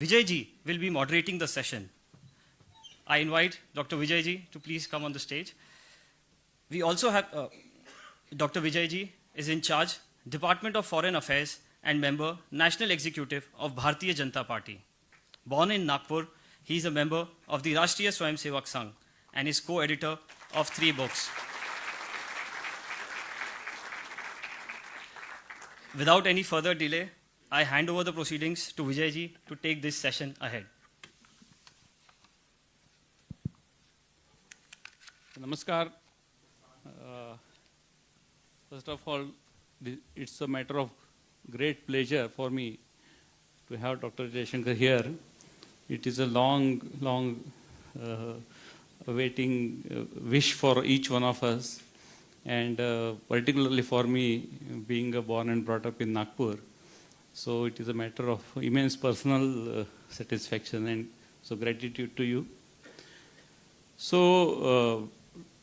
Vijay ji will be moderating the session. I invite Dr. Vijay ji to please come on the stage. We also have Dr. Vijay ji is in charge, Department of Foreign Affairs and member, National Executive of Bharatiya Janata Party. Born in Nagpur, he is a member of the Rashtriya Swayamsevak Sangh and is co-editor of 3 books. Without any further delay, I hand over the proceedings to Vijay ji to take this session ahead. Namaskar. First of all, it's a matter of great pleasure for me to have Dr. Jaishankar here. It is a long awaiting wish for each one of us, and particularly for me, being born and brought up in Nagpur. So it is a matter of immense personal satisfaction, and so gratitude to you. So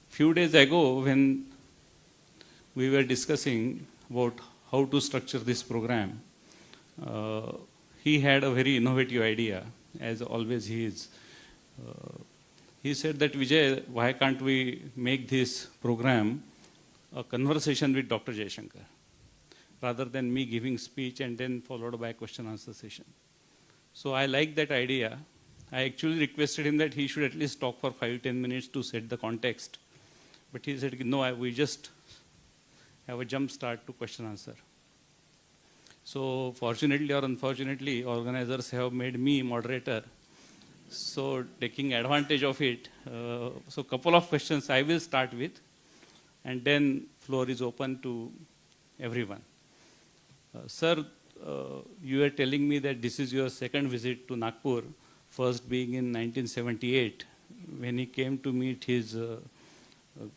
few days ago, when we were discussing about how to structure this program, he had a very innovative idea, as always he is. He said that, Vijay, why can't we make this program a conversation with Dr. Jaishankar, rather than me giving speech and then followed by a question-answer session. So I like that idea. I actually requested him that he should at least talk for 5-10 minutes to set the context. But he said, no, we just have a jump start to question-answer. So fortunately or unfortunately, organizers have made me moderator. So taking advantage of it, so couple of questions I will start with, and then floor is open to everyone. Sir, you were telling me that this is your second visit to Nagpur, first being in 1978, when he came to meet his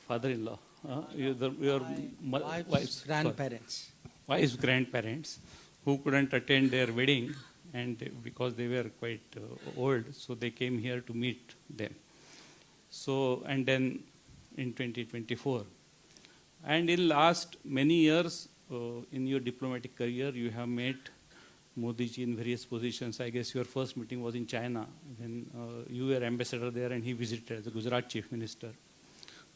father-in-law, your wife's grandparents. Wife's grandparents, who couldn't attend their wedding, and because they were quite old, so they came here to meet them. So, and then in 2024. And in last many years, in your diplomatic career, you have met Modi ji in various positions. I guess your first meeting was in China, when you were ambassador there and he visited as a Gujarat chief minister.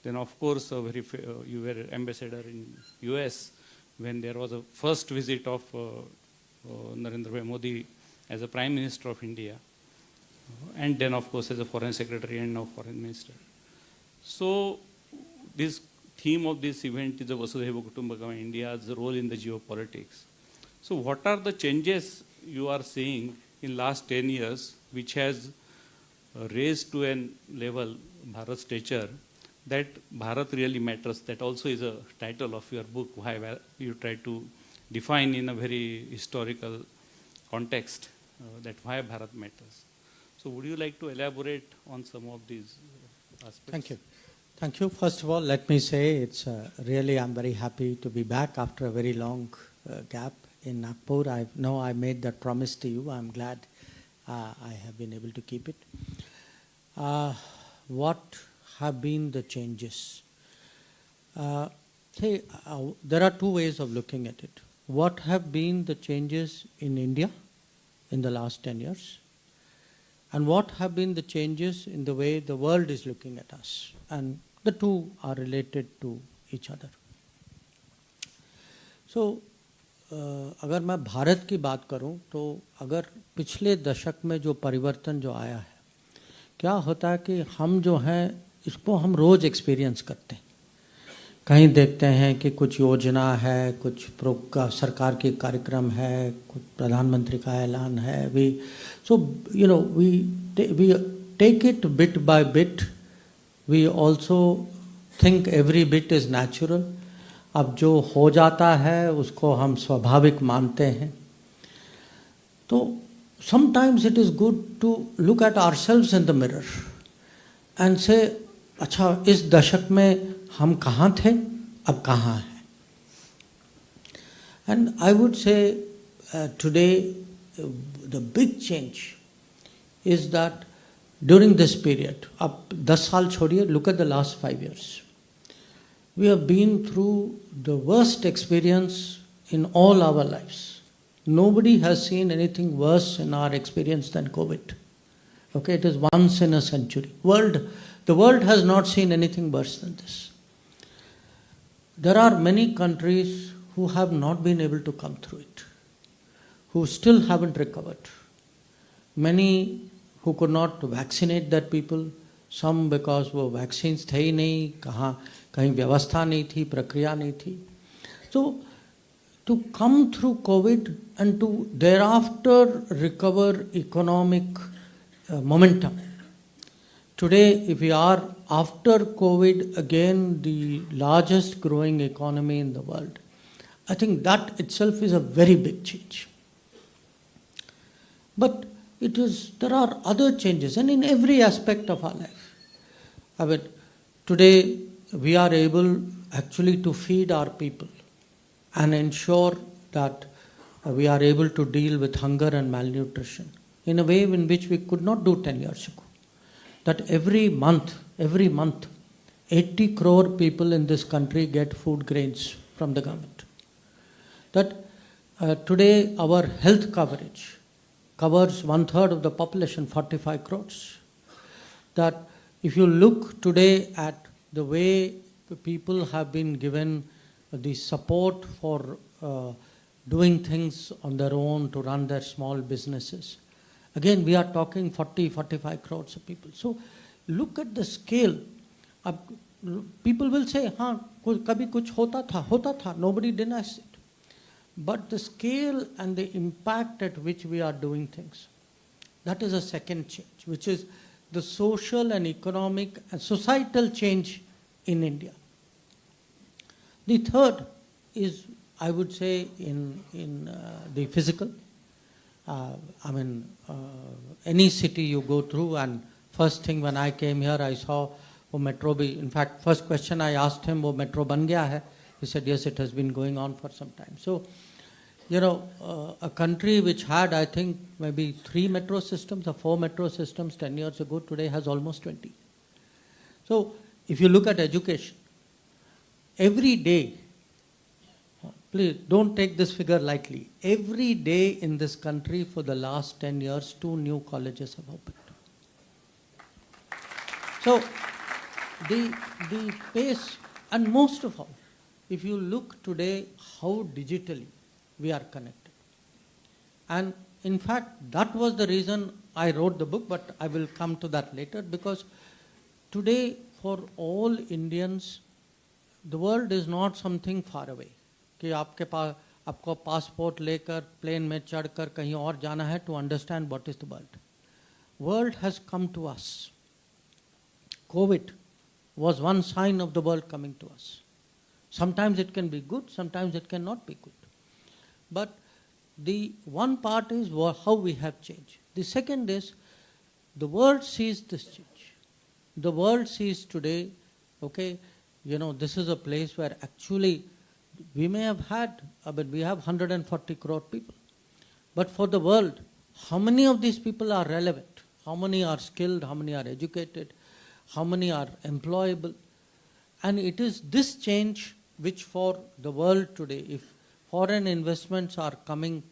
Then, of course, you were ambassador in US when there was a first visit of Narendra Modi as a Prime Minister of India. And then, of course, as a Foreign Secretary and now Foreign Minister. So, this theme of this event is the Vasudhaiva Kutumbakam, India's role in the geopolitics. So what are the changes you are seeing in last 10 years, which has raised to a level, Bharat stature, that Bharat really matters? That also is a title of your book, why you try to define in a very historical context that why Bharat matters. So would you like to elaborate on some of these aspects? Thank you. Thank you. First of all, let me say it's really, I'm very happy to be back after a very long gap in Nagpur. I know I made that promise to you. I'm glad I have been able to keep it. What have been the changes? There are two ways of looking at it. What have been the changes in India in the last 10 years? And what have been the changes in the way the world is looking at us? And the two are related to each other. So, अगर मैं भारत की बात करूं तो अगर पिछले दशक में जो परिवर्तन जो आया है, क्या होता है कि हम जो हैं इसको हम रोज एक्सपीरियंस करते हैं. कहीं देखते हैं कि कुछ योजना है, कुछ सरकार के कार्यक्रम है, कुछ प्रधानमंत्री का ऐलान है. We take it bit by bit. We also think every bit is natural. अब जो हो जाता है उसको हम स्वाभाविक मानते हैं. तो sometimes it is good to look at ourselves in the mirror and say, अच्छा इस दशक में हम कहाँ थे, अब कहाँ हैं. And I would say today the big change is that during this period, अब 10 साल छोड़िए, look at the last 5 years. We have been through the worst experience in all our lives. Nobody has seen anything worse in our experience than COVID. Okay, it is once in a century. The world has not seen anything worse than this. There are many countries who have not been able to come through it, who still haven't recovered. Many who could not vaccinate their people, some because वो vaccines थे ही नहीं, कहीं व्यवस्था नहीं थी, प्रक्रिया नहीं थी. So, to come through COVID and to thereafter recover economic momentum. Today, if we are after COVID again the largest growing economy in the world, I think that itself is a very big change. But there are other changes, and in every aspect of our life. I mean, today we are able actually to feed our people and ensure that we are able to deal with hunger and malnutrition in a way in which we could not do 10 years ago. That every month, 80 crore people in this country get food grains from the government. That today our health coverage covers 1/3 of the population, 45 crores. That if you look today at the way the people have been given the support for doing things on their own to run their small businesses. Again, we are talking 45 crores of people. So look at the scale. People will say, kabhi kuch hota tha. Nobody denies it. But the scale and the impact at which we are doing things, that is a second change, which is the social and economic and societal change in India. The third is, I would say, in the physical. Any city you go through, and first thing when I came here, I saw wo metro bhi. In fact, first question I asked him, wo metro ban gaya hai? He said, yes, it has been going on for some time. So, a country which had, I think, maybe 3 metro systems or 4 metro systems 10 years ago, today has almost 20. So, if you look at education, every day, please don't take this figure lightly, every day in this country for the last 10 years, 2 new colleges have opened. So, the pace, and most of all, if you look today how digitally we are connected. And in fact, that was the reason I wrote the book, but I will come to that later, because today for all Indians, the world is not something far away. कि आपको passport लेकर plane में चढ़कर कहीं और जाना है to understand what is the world. World has come to us. COVID was one sign of the world coming to us. Sometimes it can be good, sometimes it cannot be good. But the one part is how we have changed. The second is the world sees this change. The world sees today, okay, this is a place where actually we may have we have 140 crore people. But for the world, how many of these people are relevant? How many are skilled? How many are educated? How many are employable? And it is this change which for the world today, if foreign investments are coming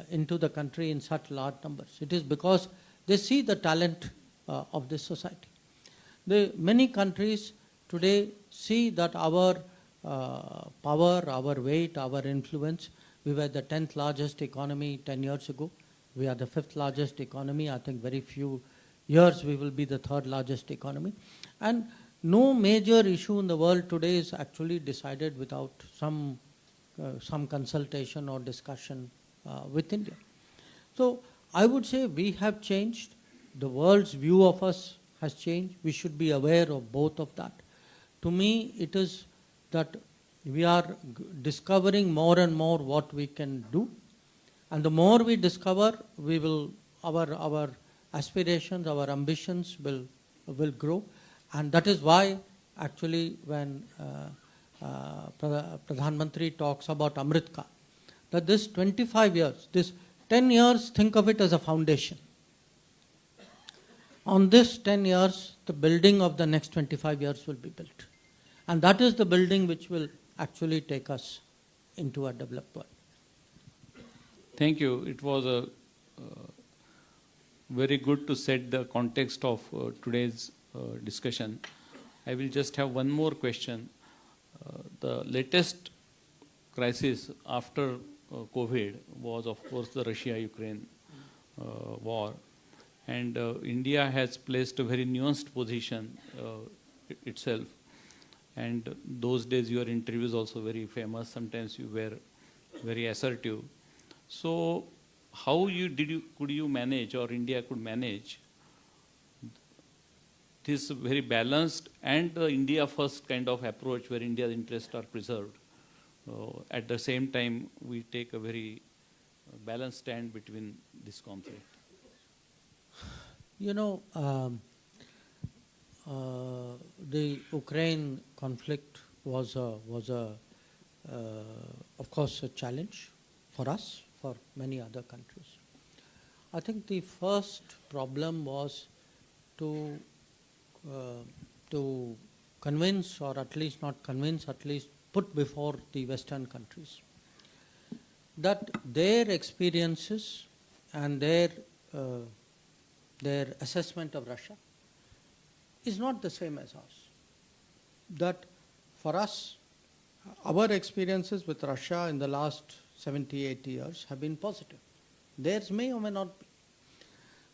into the country in such large numbers, it is because they see the talent of this society. Many countries today see that our power, our weight, our influence. We were the 10th largest economy 10 years ago. We are the 5th largest economy. I think very few years we will be the 3rd largest economy. And no major issue in the world today is actually decided without some consultation or discussion with India. So I would say we have changed. The world's view of us has changed. We should be aware of both of that. To me, it is that we are discovering more and more what we can do, and the more we discover, we will our aspirations, our ambitions will grow, and that is why actually when Pradhan Mantri talks about Amrit Kaal, that this 25 years, this 10 years, think of it as a foundation. On this 10 years, the building of the next 25 years will be built. And that is the building which will actually take us into a developed world. Thank you. It was very good to set the context of today's discussion. I will just have one more question. The latest crisis after COVID was, of course, the Russia-Ukraine war. And India has placed a very nuanced position itself. And those days your interviews also very famous. Sometimes you were very assertive. So how could you manage, or India could manage this very balanced and the India first kind of approach where India's interests are preserved? At the same time, we take a very balanced stand between this conflict. You know, the Ukraine conflict was of course, a challenge for us, for many other countries. I think the first problem was to convince, or at least not convince, at least put before the Western countries that their experiences and their assessment of Russia is not the same as ours. That for us, our experiences with Russia in the last 70, 80 years have been positive. Theirs may or may not be.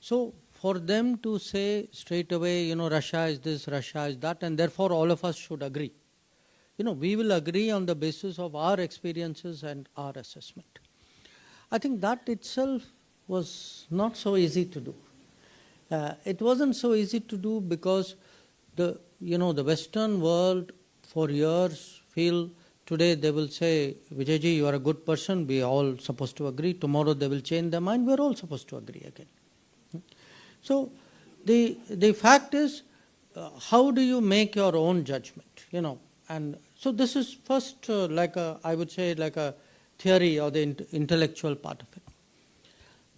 So for them to say straight away, you know, Russia is this, Russia is that, and therefore all of us should agree. You know, we will agree on the basis of our experiences and our assessment. I think that itself was not so easy to do. It wasn't so easy to do because the Western world for years feel, today they will say, Vijayji, you are a good person, we are all supposed to agree. Tomorrow they will change their mind, we are all supposed to agree again. So the fact is, how do you make your own judgment, you know? And so this is first I would say like a theory or the intellectual part of it.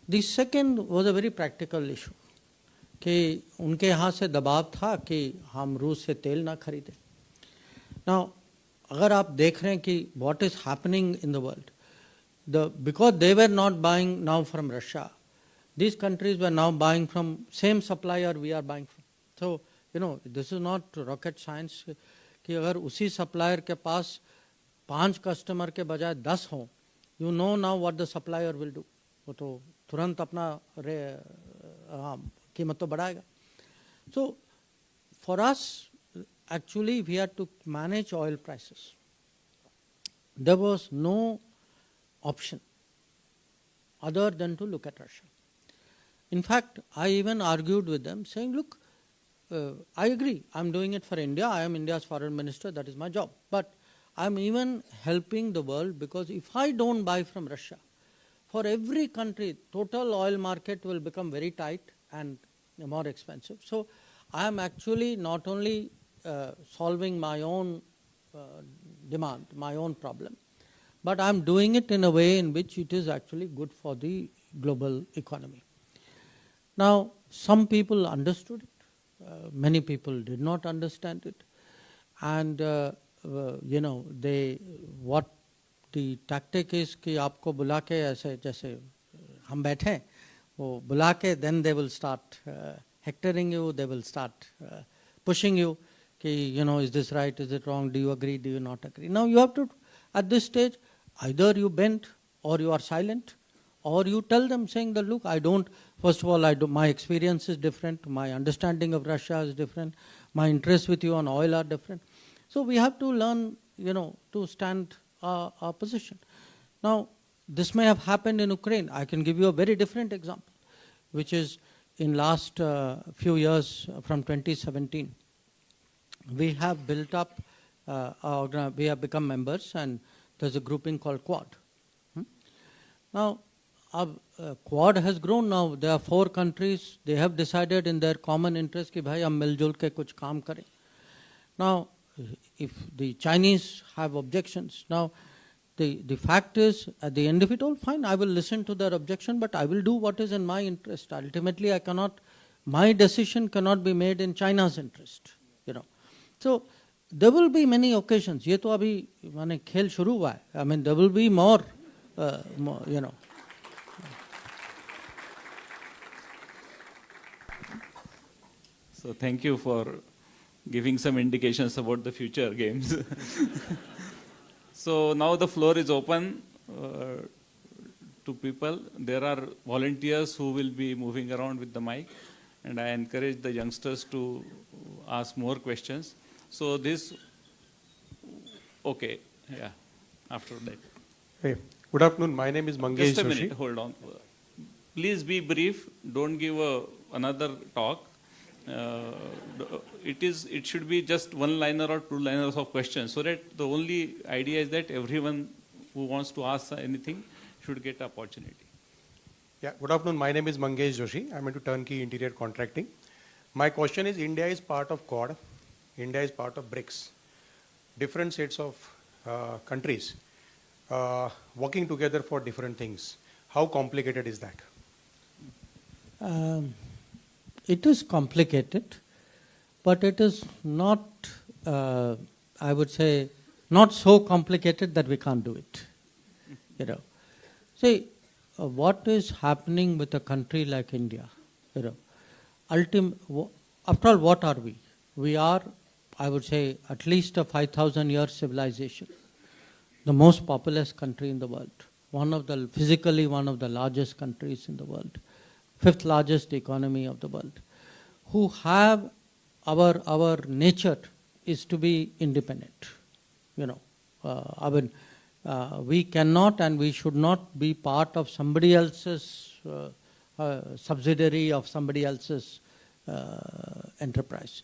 The second was a very practical issue. कि उनके यहाँ से दबाव था कि हम रूस से तेल ना खरीदें. Now, अगर आप देख रहे हैं कि what is happening in the world, because they were not buying now from Russia, these countries were now buying from same supplier we are buying from. So, you know, this is not rocket science कि अगर उसी supplier के पास 5 customer के बजाय 10 हों, you know now what the supplier will do. वो तो तुरंत अपना कीमत तो बढ़ाएगा. So for us, actually we had to manage oil prices. There was no option other than to look at Russia. In fact, I even argued with them saying, look, I agree, I'm doing it for India, I am India's foreign minister, that is my job. But I'm even helping the world, because if I don't buy from Russia, for every country, total oil market will become very tight and more expensive. So I am actually not only solving my own demand, my own problem, but I am doing it in a way in which it is actually good for the global economy. Now, some people understood it, many people did not understand it, and what the tactic is कि आपको बुला के ऐसे जैसे हम बैठे हैं, वो बुला के then they will start hectoring you, they will start pushing you कि you know, is this right, is it wrong, do you agree, do you not agree. Now you have to, at this stage, either you bend or you are silent, or you tell them saying that, look, I don't, first of all, my experience is different, my understanding of Russia is different, my interests with you on oil are different. So we have to learn, you know, to stand our position. Now, this may have happened in Ukraine. I can give you a very different example, which is in last few years from 2017. We have built up, we have become members, and there's a grouping called Quad. Now, our Quad has grown now. There are 4 countries. They have decided in their common interest कि भाई हम मिलजुल के कुछ काम करें. Now, if the Chinese have objections, now the fact is, at the end of it all, fine, I will listen to their objection, but I will do what is in my interest. Ultimately, my decision cannot be made in China's interest, you know. So there will be many occasions. ये तो अभी माने खेल शुरू हुआ है. I mean, there will be more, you know. So thank you for giving some indications about the future games. So now the floor is open to people. There are volunteers who will be moving around with the mic, and I encourage the youngsters to ask more questions. So this, okay, yeah, after that. Hey, good afternoon. My name is Mangesh Just a Joshi. minute, hold on. Please be brief. Don't give another talk. It should be just one-liner or two-liners of questions, so that the only idea is that everyone who wants to ask anything should get opportunity. Yeah, good afternoon. My name is Mangesh Joshi. I'm into turnkey interior contracting. My question is, India is part of Quad. India is part of BRICS. Different sets of countries working together for different things. How complicated is that? It is complicated, but it is not, I would say, not so complicated that we can't do it. You know, see, what is happening with a country like India? You know, after all, what are we? We are, I would say, at least a 5,000-year civilization, the most populous country in the world, physically one of the largest countries in the world, fifth largest economy of the world, who have our nature is to be independent. You know, we cannot and we should not be part of somebody else's subsidiary of somebody else's enterprise.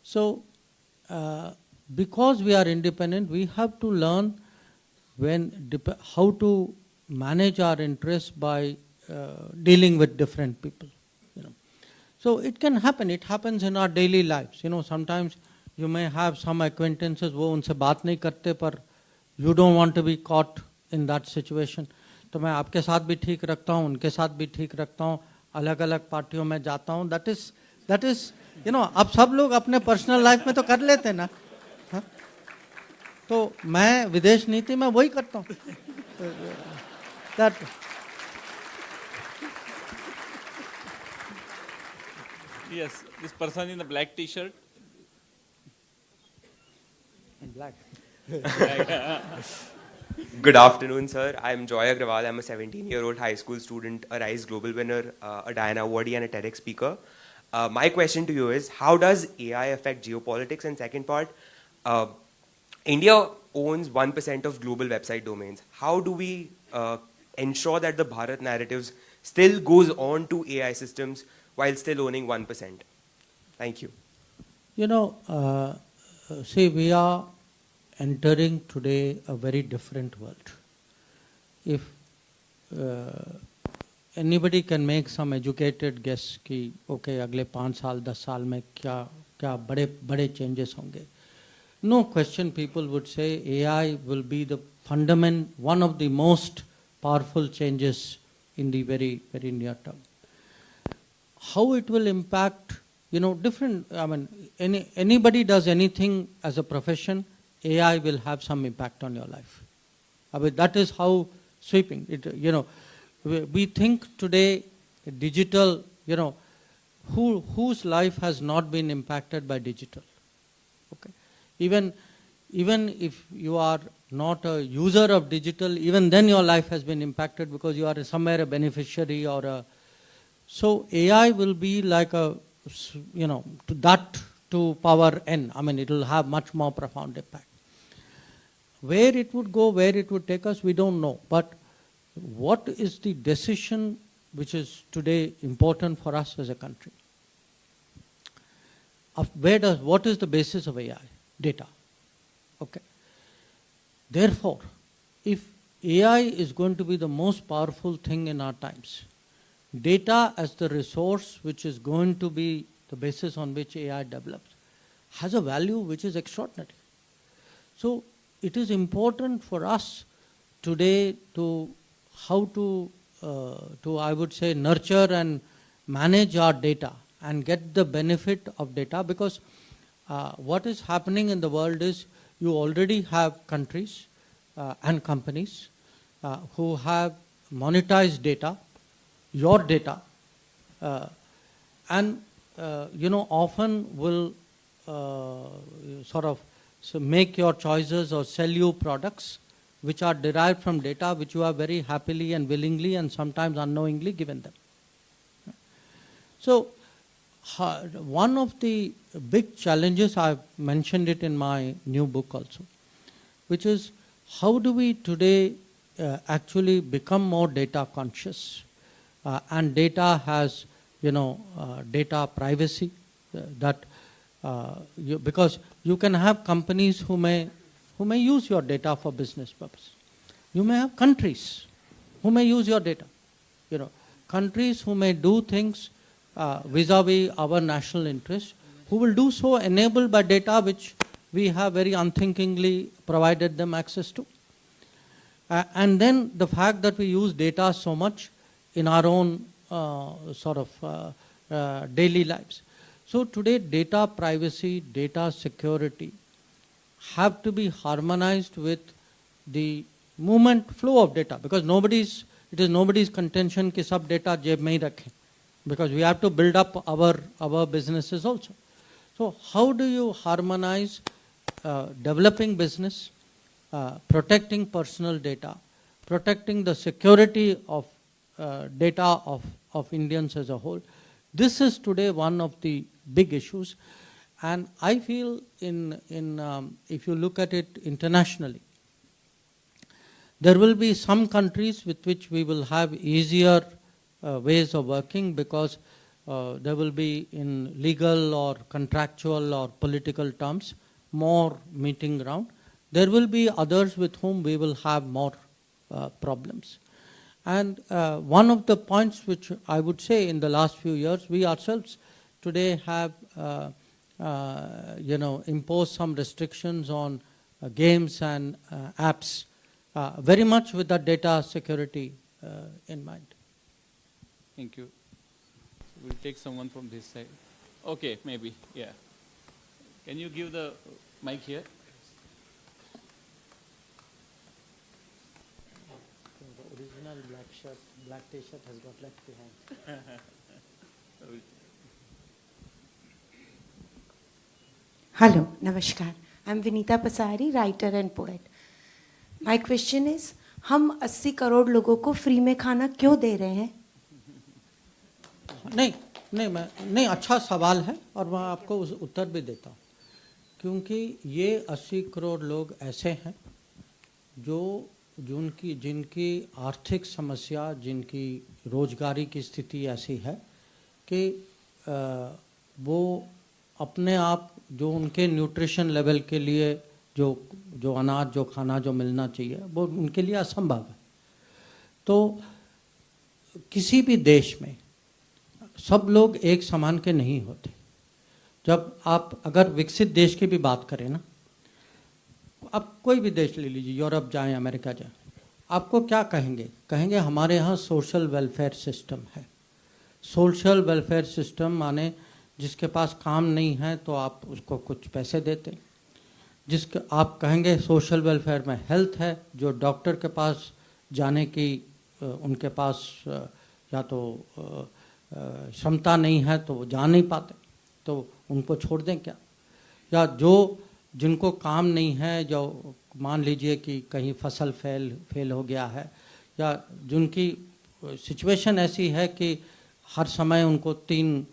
So, because we are independent, we have to learn how to manage our interests by dealing with different people. You know, so it can happen. It happens in our daily lives. You know, sometimes you may have some acquaintances वो उनसे बात नहीं करते पर you don't want to be caught in that situation. तो मैं आपके साथ भी ठीक रखता हूँ, उनके साथ भी ठीक रखता हूँ, अलग-अलग पार्टियों में जाता हूँ. That is, you know, अब सब लोग अपने पर्सनल लाइफ में तो कर लेते हैं ना. हाँ? तो मैं विदेश नीति में वही करता हूँ. That. Yes, this person in the black T-shirt. Black. Good afternoon, sir. I'm Joy Agrawal. I'm a 17-year-old high school student, a Rise Global winner, a Diana Awardee, and a TEDx speaker. My question to you is, how does AI affect geopolitics? And second part, India owns 1% of global website domains. How do we ensure that the Bharat narratives still goes on to AI systems while still owning 1%? Thank you. You know, see, we are entering today a very different world. If anybody can make some educated guess कि okay अगले 5 साल 10 साल में क्या बड़े changes होंगे, no question people would say AI will be one of the most powerful changes in the very near term. How it will impact, you know, different. I mean, anybody does anything as a profession, AI will have some impact on your life. I mean, that is how sweeping it. You know, we think today digital. You know, whose life has not been impacted by digital? Okay, even if you are not a user of digital, even then your life has been impacted because you are somewhere a beneficiary or a. So AI will be like a, you know, to power n. I mean, it will have much more profound impact. Where it would go, where it would take us, we don't know. But what is the decision which is today important for us as a country? What is the basis of AI? Data. Okay. Therefore, if AI is going to be the most powerful thing in our times, data as the resource which is going to be the basis on which AI develops has a value which is extraordinary. So it is important for us today to I would say nurture and manage our data and get the benefit of data, because what is happening in the world is you already have countries and companies who have monetized data, your data, and often will sort of make your choices or sell you products which are derived from data which you are very happily and willingly and sometimes unknowingly given them. So one of the big challenges, I've mentioned it in my new book also, which is how do we today actually become more data conscious? And data has, data privacy because you can have companies who may use your data for business purpose. You may have countries who may use your data. Countries who may do things vis-a-vis our national interest, who will do so enabled by data which we have very unthinkingly provided them access to. And then the fact that we use data so much in our own daily lives. So today data privacy, data security have to be harmonized with the movement flow of data, because it is nobody's contention कि सब data जेब में ही रखें, because we have to build up our businesses also. So how do you harmonize developing business, protecting personal data, protecting the security of data of Indians as a whole? This is today one of the big issues, and I feel if you look at it internationally, there will be some countries with which we will have easier ways of working, because there will be in legal or contractual or political terms more meeting ground. There will be others with whom we will have more problems. And one of the points which I would say in the last few years, we ourselves today have imposed some restrictions on games and apps, very much with the data security in mind. Thank you. We'll take someone from this side. Okay, maybe, yeah. Can you give the mic here? The original black t-shirt has got left behind. Hello, Namaskar. I'm Vinita Pasari, writer and poet. My question is, हम 80 करोड़ लोगों को free में खाना क्यों दे रहे हैं? नहीं, अच्छा सवाल है और मैं आपको उस उत्तर भी देता हूँ, क्योंकि ये 80 करोड़ लोग ऐसे हैं जिनकी आर्थिक समस्या, जिनकी रोजगारी की स्थिति ऐसी है कि वो अपने आप जो उनके न्यूट्रिशन लेवल के लिए जो अनाज, जो खाना जो मिलना चाहिए, वो उनके लिए असंभव है. तो किसी भी देश में सब लोग एक समान के नहीं होते. जब आप अगर विकसित देश की भी बात करें ना, आप कोई भी देश ले लीजिए, यूरोप जाएं, अमेरिका जाएं, आपको क्या कहेंगे हमारे यहाँ सोशल वेलफेयर सिस्टम है. सोशल वेलफेयर सिस्टम माने जिसके पास काम नहीं है तो आप उसको कुछ पैसे देते. जिसके आप कहेंगे सोशल वेलफेयर में हेल्थ है, जो डॉक्टर के पास जाने की उनके पास या तो क्षमता नहीं है तो वो जा नहीं पाते, तो उनको छोड़ दें क्या? या जिनको काम नहीं है, जो मान लीजिए कि कहीं फसल फेल हो गया है, या जिनकी सिचुएशन ऐसी है कि हर समय उनको 3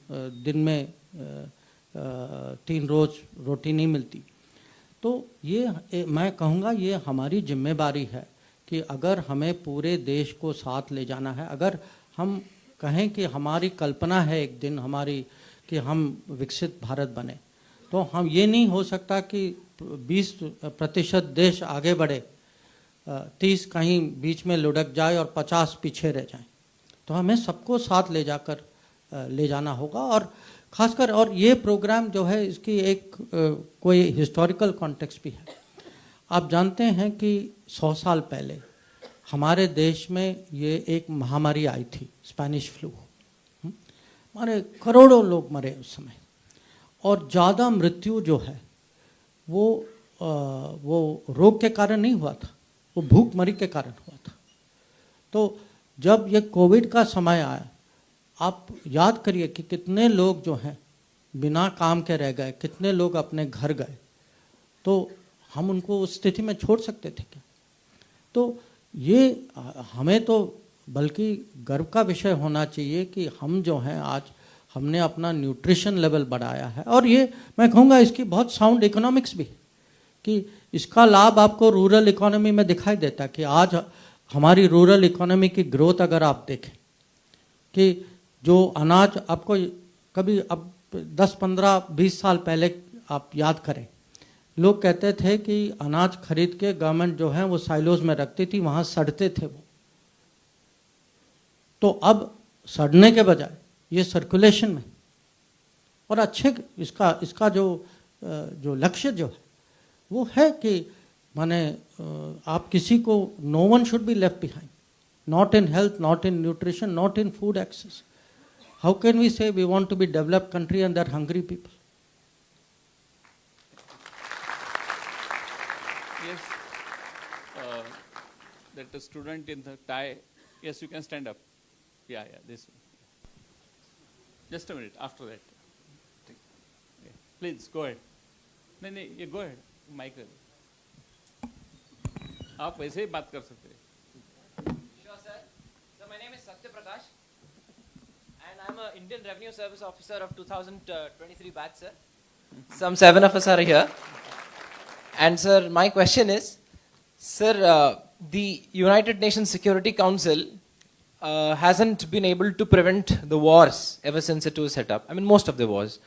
दिन में 3 रोज रोटी नहीं मिलती. तो ये मैं कहूँगा ये हमारी जिम्मेदारी है कि अगर हमें पूरे देश को साथ ले जाना है, अगर हम कहें कि हमारी कल्पना है एक दिन हमारी कि हम विकसित भारत बने, तो हम ये नहीं हो सकता कि 20% देश आगे बढ़े, 30 कहीं बीच में लुढ़क जाए और 50 पीछे रह जाएं. तो हमें सबको साथ ले जाना होगा. और खासकर और ये प्रोग्राम जो है इसकी एक कोई हिस्टोरिकल कॉन्टेक्स्ट भी है. आप जानते हैं कि 100 साल पहले हमारे देश में ये एक महामारी आई थी, स्पेनिश फ्लू. हमारे करोड़ों लोग मरे उस समय, और ज़्यादा मृत्यु जो है वो रोग के कारण नहीं हुआ था, वो भूखमरी के कारण हुआ था. तो जब ये कोविड का समय आया, आप याद करिए कि कितने लोग जो हैं बिना काम के रह गए, कितने लोग अपने घर गए, तो हम उनको उस स्थिति में छोड़ सकते थे क्या? तो ये हमें तो बल्कि गर्व का विषय होना चाहिए कि हम जो हैं आज हमने अपना न्यूट्रिशन लेवल बढ़ाया है। और ये मैं कहूँगा इसकी बहुत साउंड इकोनॉमिक्स भी है कि इसका लाभ आपको रूरल इकोनॉमी में दिखाई देता है कि आज हमारी रूरल इकोनॉमी की ग्रोथ अगर आप देखें कि जो अनाज आपको कभी अब 10, 15, 20 साल पहले आप याद करें, लोग कहते थे कि अनाज खरीद के गवर्नमेंट जो है वो साइलोज में रखती थी, वहाँ सड़ते थे वो। तो अब सड़ने के बजाय ये सर्कुलेशन में और अच्छे इसका जो लक्ष्य जो है वो है कि माने आप किसी को, no one should be left behind, not in health, not in nutrition, not in food access. How can we say we want to be developed country and they're hungry people? Yes, that student in the tie. Yes, you can stand up. Yeah, this one. Just a minute. After that, yeah. Please go ahead. No, you go ahead. Mic. आप वैसे ही बात कर सकते हैं. Sure, sir. So my name is Satya Prakash, and I'm an Indian Revenue Service Officer of 2023 batch, sir. Some 7 of us are here. And sir, my question is, sir, the United Nations Security Council hasn't been able to prevent the wars ever since it was set up. I mean, most of the wars.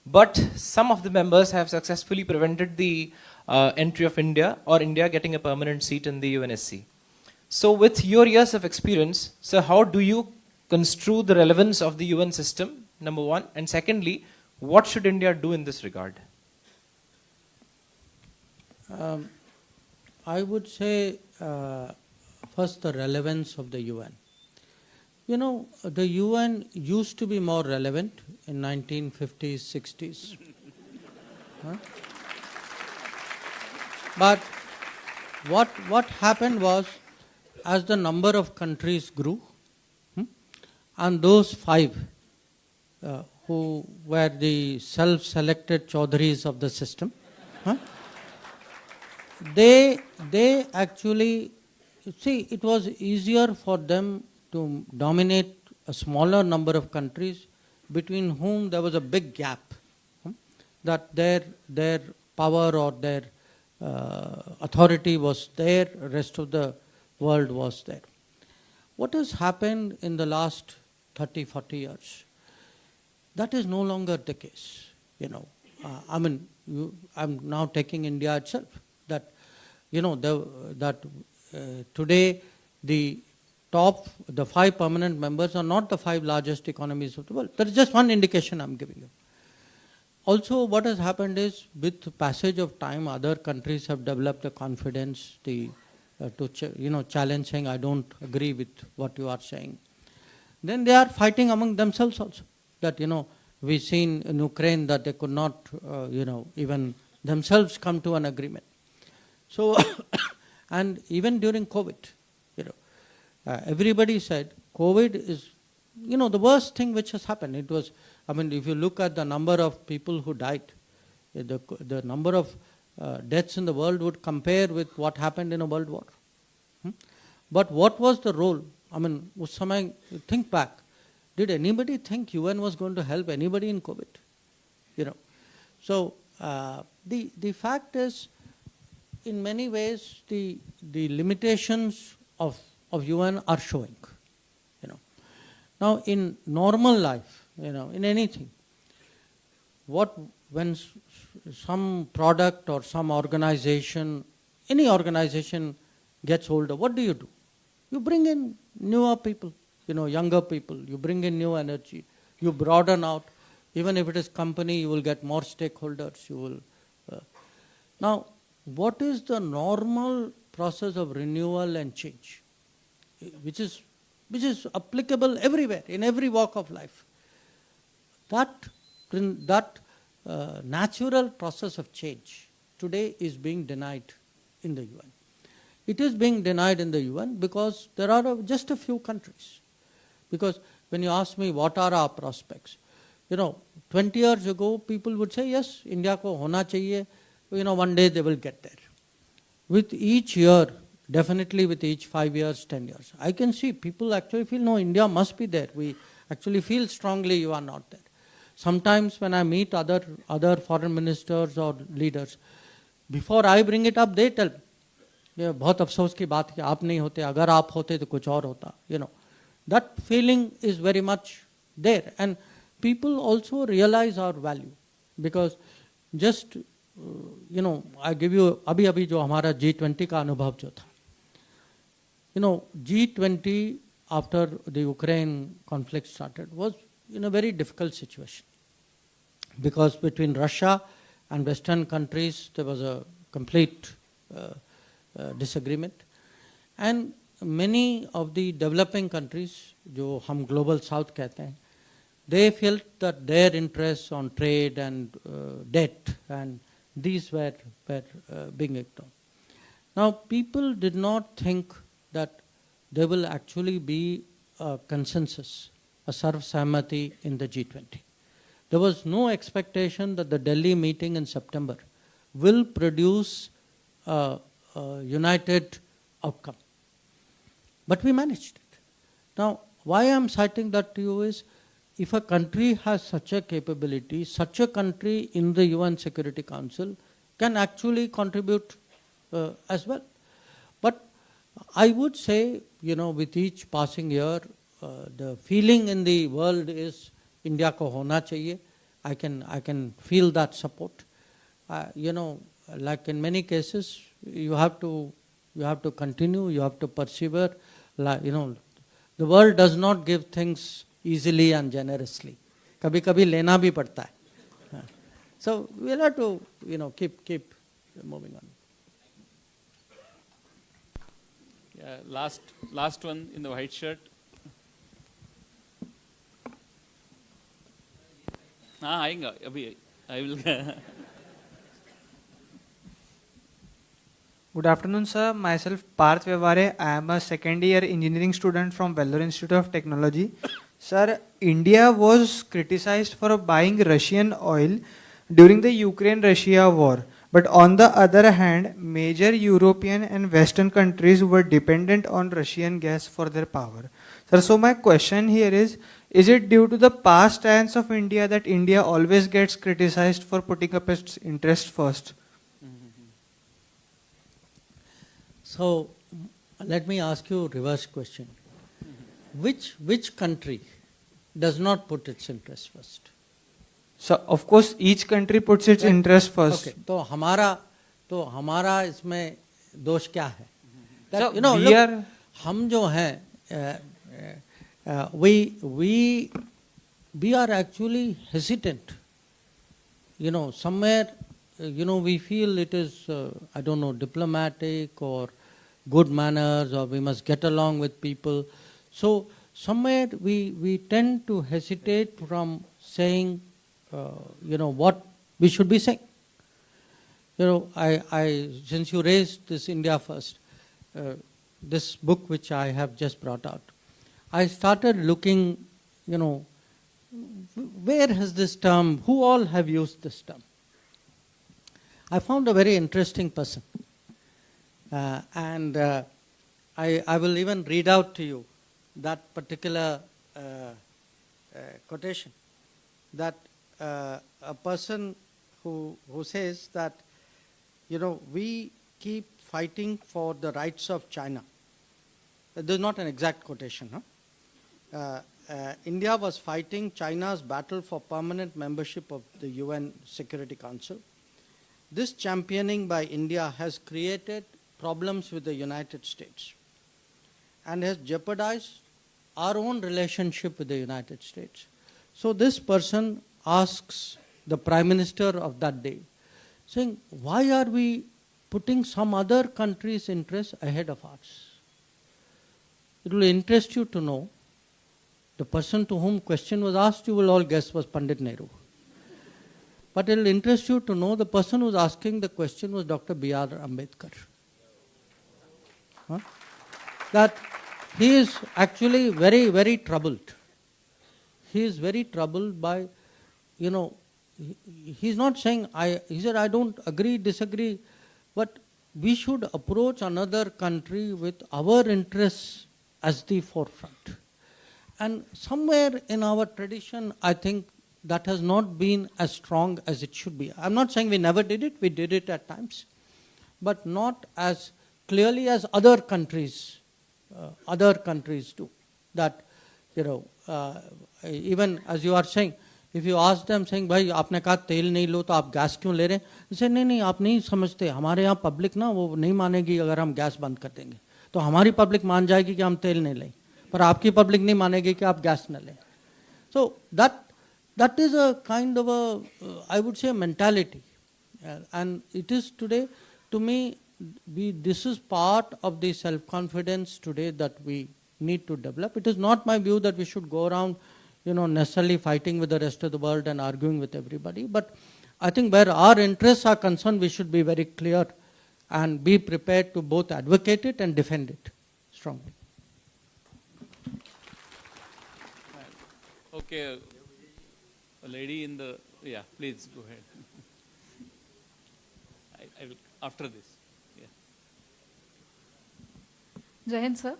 But some of the members have successfully prevented the entry of India or India getting a permanent seat in the UNSC. So with your years of experience, sir, how do you construe the relevance of the UN system, number one? And secondly, what should India do in this regard? I would say first the relevance of the UN. You know, the UN used to be more relevant in 1950s, 60s. Huh? But what happened was, as the number of countries grew, and those 5 who were the self-selected chaudharis of the system, they actually, see, it was easier for them to dominate a smaller number of countries between whom there was a big gap, that their power or their authority was there, rest of the world was there. What has happened in the last 30, 40 years? That is no longer the case. You know, I'm now taking India itself. That, you know, today the 5 permanent members are not the 5 largest economies of the world. That is just one indication I'm giving you. Also, what has happened is, with the passage of time, other countries have developed the confidence to challenge, saying, I don't agree with what you are saying. Then they are fighting among themselves also. That, you know, we've seen in Ukraine that they could not, even themselves come to an agreement. So, and even during COVID, everybody said COVID is, the worst thing which has happened. It was, if you look at the number of people who died, the number of deaths in the world would compare with what happened in a world war. But what was the role? Us samay, think back. Did anybody think UN was going to help anybody in COVID? So the fact is, in many ways, the limitations of UN are showing. Now, in normal life, in anything, when some product or some organization, any organization gets older, what do? You bring in newer people, younger people. You bring in new energy. You broaden out. Even if it is company, you will get more stakeholders. You will. Now, what is the normal process of renewal and change, which is applicable everywhere, in every walk of life? That natural process of change today is being denied in the UN. It is being denied in the UN because there are just a few countries. Because when you ask me what are our prospects, 20 years ago, people would say, yes, India ko hona chahiye. One day they will get there. With each year, definitely with each 5 years, 10 years, I can see people actually feel, no, India must be there. We actually feel strongly you are not there. Sometimes when I meet other foreign ministers or leaders, before I bring it up, they tell me, ये बहुत अफसोस की बात कि आप नहीं होते, अगर आप होते तो कुछ और होता. That feeling is very much there. And people also realize our value. Because just, I give you, अभी जो हमारा G20 का अनुभव जो था. G20 after the Ukraine conflict started was in a very difficult situation. Because between Russia and Western countries, there was a complete disagreement. And many of the developing countries, जो हम global south कहते हैं, they felt that their interests on trade and debt and these were being ignored. Now, people did not think that there will actually be a consensus, a sarv sahmati in the G20. There was no expectation that the Delhi meeting in September will produce a united outcome. But we managed it. Now, why I am citing that to you is, if a country has such a capability, such a country in the UN Security Council can actually contribute as well. But I would say, with each passing year, the feeling in the world is India ko hona chahiye. I can feel that support. Like in many cases, you have to continue, you have to persevere. The world does not give things easily and generously. Kabhi lena bhi padta hai. So we'll have to, keep moving on. Yeah, last one in the white shirt. आएगा अभी. I will. Good afternoon, sir. Myself, Parth Vyavare. I am a second year engineering student from Vellore Institute of Technology. Sir, India was criticized for buying Russian oil during the Ukraine-Russia war. But on the other hand, major European and Western countries were dependent on Russian gas for their power. Sir, so my question here is it due to the past stance of India that India always gets criticized for putting up its interest first? So, let me ask you a reverse question. Which country does not put its interest first? So, of course, each country puts its interest first. Okay. तो हमारा इसमें दोष क्या है? So, look, हम जो हैं, we are actually hesitant. Somewhere, we feel it is, diplomatic or good manners, or we must get along with people. So somewhere we tend to hesitate from saying, what we should be saying. Since you raised this India First, this book which I have just brought out, I started looking, where has this term, who all have used this term? I found a very interesting person. And I will even read out to you that particular quotation. That a person who says that, we keep fighting for the rights of China. This is not an exact quotation. India was fighting China's battle for permanent membership of the UN Security Council. This championing by India has created problems with the United States and has jeopardized our own relationship with the United States. So this person asks the Prime Minister of that day, saying, why are we putting some other country's interests ahead of ours? It will interest you to know, the person to whom question was asked, you will all guess, was Pandit Nehru. But it will interest you to know the person who was asking the question was Dr. B.R. Ambedkar. That he is actually very, very troubled. He is very troubled by he's not saying, he said, I don't agree, disagree, but we should approach another country with our interests as the forefront. And somewhere in our tradition, I think that has not been as strong as it should be. I'm not saying we never did it, we did it at times, but not as clearly as other countries do. That, even as you are saying, if you ask them saying, भाई आपने कहा तेल नहीं लो तो आप gas क्यों ले रहे हैं? जैसे नहीं आप नहीं समझते, हमारे यहाँ पब्लिक ना वो नहीं मानेगी अगर हम गैस बंद कर देंगे, तो हमारी पब्लिक मान जाएगी कि हम तेल नहीं लें, पर आपकी पब्लिक नहीं मानेगी कि आप गैस न लें. So that is a kind of a, I would say, mentality, and it is today, to me, this is part of the self-confidence today that we need to develop. It is not my view that we should go around, necessarily fighting with the rest of the world and arguing with everybody. But I think where our interests are concerned, we should be very clear and be prepared to both advocate it and defend it strongly. Okay, a lady in the, yeah, please go ahead. I will, after this. जय Hind sir.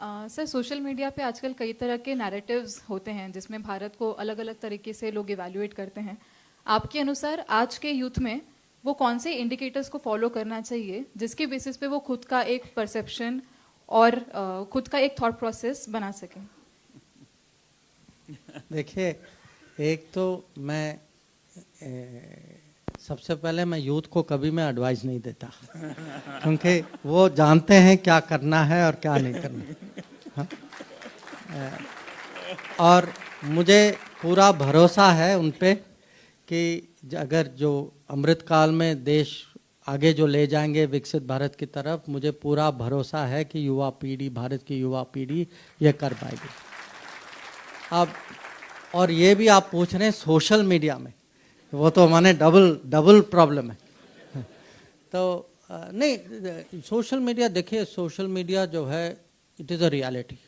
Sir, social media पे आजकल कई तरह के narratives होते हैं जिसमें भारत को अलग अलग तरीके से लोग इवैल्यूएट करते हैं. आपके अनुसार आज के यूथ में वो कौन से इंडिकेटर्स को फॉलो करना चाहिए जिसके बेसिस पे वो खुद का एक परसेप्शन और खुद का एक थॉट प्रोसेस बना सकें? देखिए, एक तो मैं सबसे पहले मैं यूथ को कभी मैं एडवाइस नहीं देता, क्योंकि वो जानते हैं क्या करना है और क्या नहीं करना. हाँ? और मुझे पूरा भरोसा है उन पे कि अगर जो अमृतकाल में देश आगे जो ले जाएंगे विकसित भारत की तरफ, मुझे पूरा भरोसा है कि युवा पीढ़ी, भारत की युवा पीढ़ी ये कर पाएगी. अब और ये भी आप पूछ रहे हैं सोशल मीडिया में, वो तो माने डबल प्रॉब्लम है. तो नहीं, सोशल मीडिया, देखिए सोशल मीडिया जो है इट इज़ अ रियलिटी.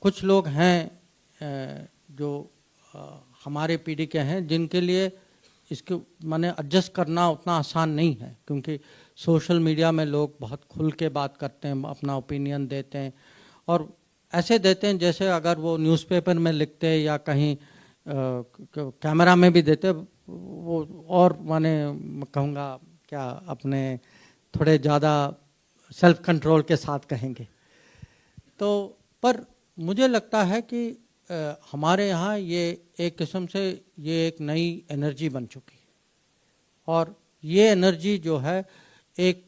कुछ लोग हैं जो हमारे पीढ़ी के हैं जिनके लिए इसके माने एडजस्ट करना उतना आसान नहीं है, क्योंकि सोशल मीडिया में लोग बहुत खुल के बात करते हैं, अपना ओपिनियन देते हैं, और ऐसे देते हैं जैसे अगर वो न्यूज़पेपर में लिखते हैं या कहीं कैमरा में भी देते, वो और माने कहूँगा क्या अपने थोड़े ज़्यादा सेल्फ कंट्रोल के साथ कहेंगे. तो पर मुझे लगता है कि हमारे यहाँ ये एक किस्म से ये एक नई एनर्जी बन चुकी, और ये एनर्जी जो है एक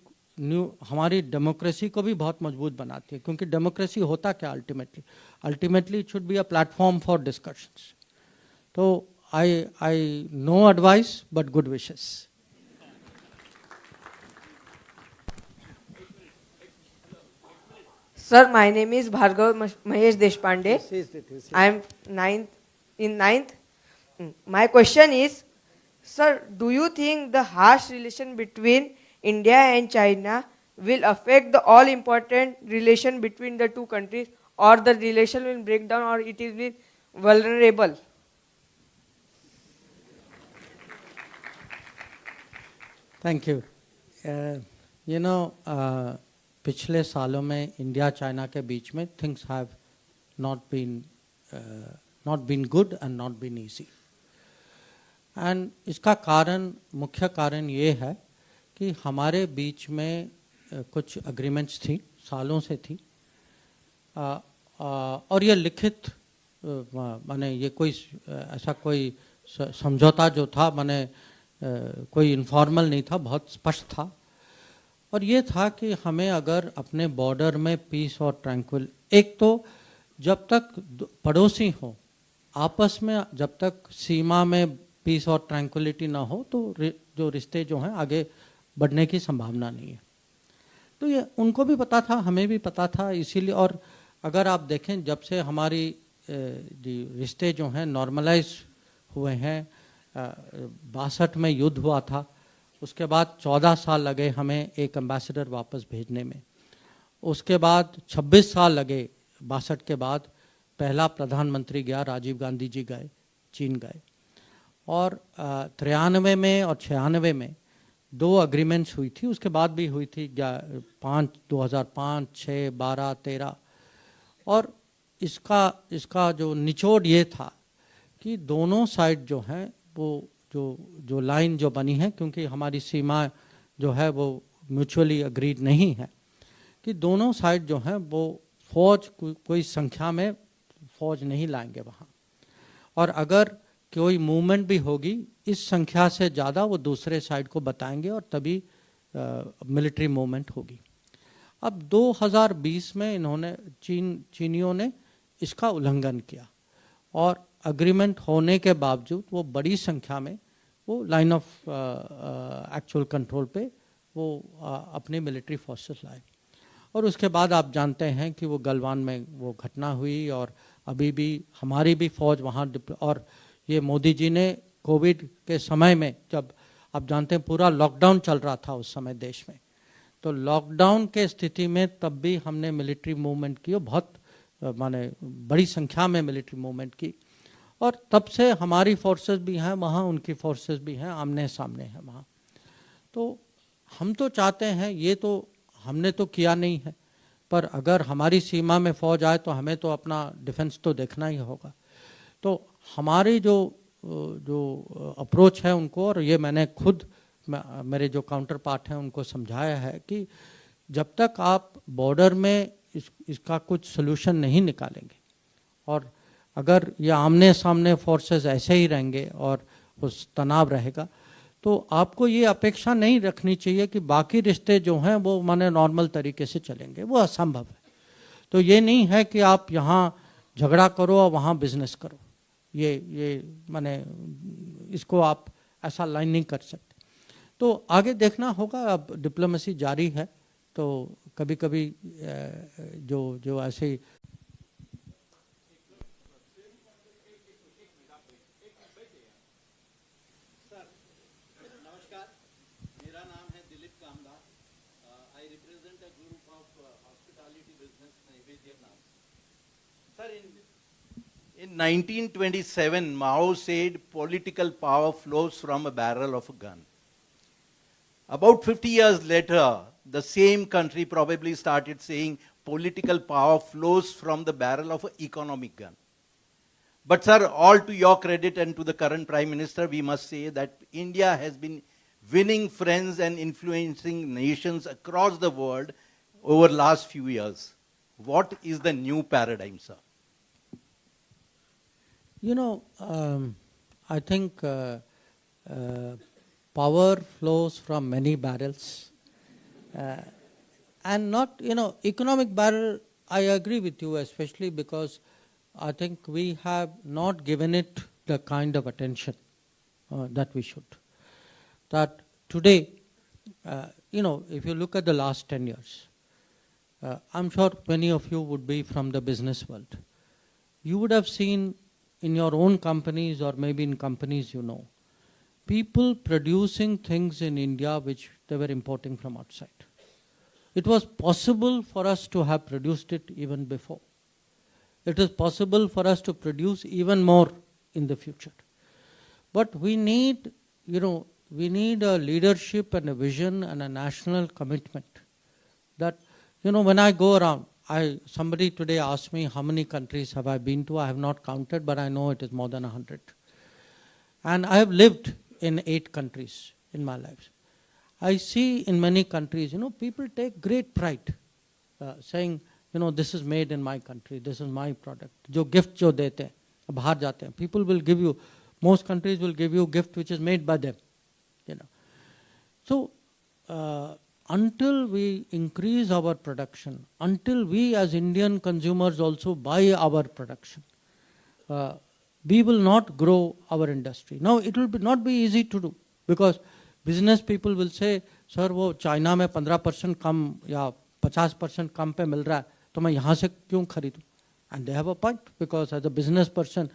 हमारी डेमोक्रेसी को भी बहुत मजबूत बनाती है, क्योंकि डेमोक्रेसी होता क्या ultimately it should be a platform for discussions. तो I no advice but good wishes. Sir, my name is Bhargav Mahesh Deshpande. I am ninth. My question is, sir, do you think the harsh relation between India and China will affect the all important relation between the two countries, or the relation will break down, or it will be vulnerable? Thank you. पिछले सालों में India China के बीच में things have not been good and not been easy. And इसका मुख्य कारण ये है कि हमारे बीच में कुछ एग्रीमेंट्स थी, सालों से थी, और ये लिखित माने ये कोई ऐसा कोई समझौता जो था माने कोई इनफॉर्मल नहीं था, बहुत स्पष्ट था. और ये था कि हमें अगर अपने बॉर्डर में पीस और ट्रैंक्विल, एक तो जब तक पड़ोसी हो आपस में, जब तक सीमा में पीस और ट्रैंक्विलिटी ना हो, तो जो रिश्ते जो हैं आगे बढ़ने की संभावना नहीं है. तो ये उनको भी पता था, हमें भी पता था, इसीलिए. और अगर आप देखें जब से हमारी रिश्ते जो हैं नॉर्मलाइज हुए हैं, 62 में युद्ध हुआ था, उसके बाद 14 साल लगे हमें एक एम्बेसडर वापस भेजने में, उसके बाद 26 साल लगे 62 के बाद, पहला प्रधानमंत्री गया, राजीव गांधी जी गए, चीन गए और 93 में और 96 में 2 अग्रीमेंट्स हुई थी, उसके बाद भी हुई थी 2005, 6, 12, 13। और इसका जो निचोड़ ये था कि दोनों साइड जो हैं वो जो लाइन जो बनी है, क्योंकि हमारी सीमा जो है वो म्यूचुअली अग्रीड नहीं है, कि दोनों साइड जो हैं वो फौज कोई संख्या में फौज नहीं लाएंगे वहाँ, और अगर कोई मूवमेंट भी होगी इस संख्या से ज़्यादा वो दूसरे साइड को बताएंगे और तभी मिलिट्री मूवमेंट होगी। अब 2020 में इन्होंने चीनियों ने इसका उल्लंघन किया और एग्रीमेंट होने के बावजूद वो बड़ी संख्या में वो लाइन ऑफ एक्चुअल कंट्रोल पे वो अपनी मिलिट्री फोर्सेस लाए। और उसके बाद आप जानते हैं कि वो गलवान में वो घटना हुई और अभी भी हमारी भी फौज वहाँ, और ये मोदी जी ने कोविड के समय में, जब आप जानते हैं पूरा लॉकडाउन चल रहा था उस समय देश में, तो लॉकडाउन के स्थिति में तब भी हमने मिलिट्री मूवमेंट की, बहुत माने बड़ी संख्या में मिलिट्री मूवमेंट की, और तब से हमारी फोर्सेस भी हैं वहाँ, उनकी फोर्सेस भी हैं, आमने सामने हैं वहाँ। तो हम तो चाहते हैं, ये तो हमने तो किया नहीं है, पर अगर हमारी सीमा में फौज आए तो हमें तो अपना डिफेंस तो देखना ही होगा। तो हमारी जो अप्रोच है उनको, और ये मैंने खुद मेरे जो काउंटर पार्ट हैं उनको समझाया है कि जब तक आप बॉर्डर में इसका कुछ सोल्यूशन नहीं निकालेंगे, और अगर ये आमने सामने फोर्सेस ऐसे ही रहेंगे और उस तनाव रहेगा, तो आपको ये अपेक्षा नहीं रखनी चाहिए कि बाकी रिश्ते जो हैं वो माने नॉर्मल तरीके से चलेंगे, वो असंभव है। तो ये नहीं है कि आप यहाँ झगड़ा करो और वहाँ बिजनेस करो, ये माने इसको आप ऐसा लाइन नहीं कर सकते। तो आगे देखना होगा, अब डिप्लोमेसी जारी है, तो कभी कभी जो ऐसे In 1927, Mao said political power flows from a barrel of a gun. About 50 years later, the same country probably started saying political power flows from the barrel of an economic gun. But sir, all to your credit and to the current Prime Minister, we must say that India has been winning friends and influencing nations across the world over last few years. What is the new paradigm, sir? You know, I think power flows from many barrels, and not, economic barrel, I agree with you, especially because I think we have not given it the kind of attention that we should. That today, if you look at the last 10 years, I'm sure many of you would be from the business world. You would have seen in your own companies or maybe in companies people producing things in India which they were importing from outside. It was possible for us to have produced it even before. It is possible for us to produce even more in the future. But we need, we need a leadership and a vision and a national commitment that, when I go around, somebody today asked me how many countries have I been to. I have not counted, but I know it is more than 100. And I have lived in 8 countries in my life. I see in many countries, people take great pride saying, this is made in my country, this is my product. Jo gift jo dete hain, bahar jate hain. People will give you, most countries will give you gift which is made by them. So, until we increase our production, until we as Indian consumers also buy our production, we will not grow our industry. Now, it will not be easy to do, because business people will say, sir, वो China में 15% कम या 50% कम पे मिल रहा है, तो मैं यहाँ से क्यों खरीदूँ? And they have a point, because as a business person,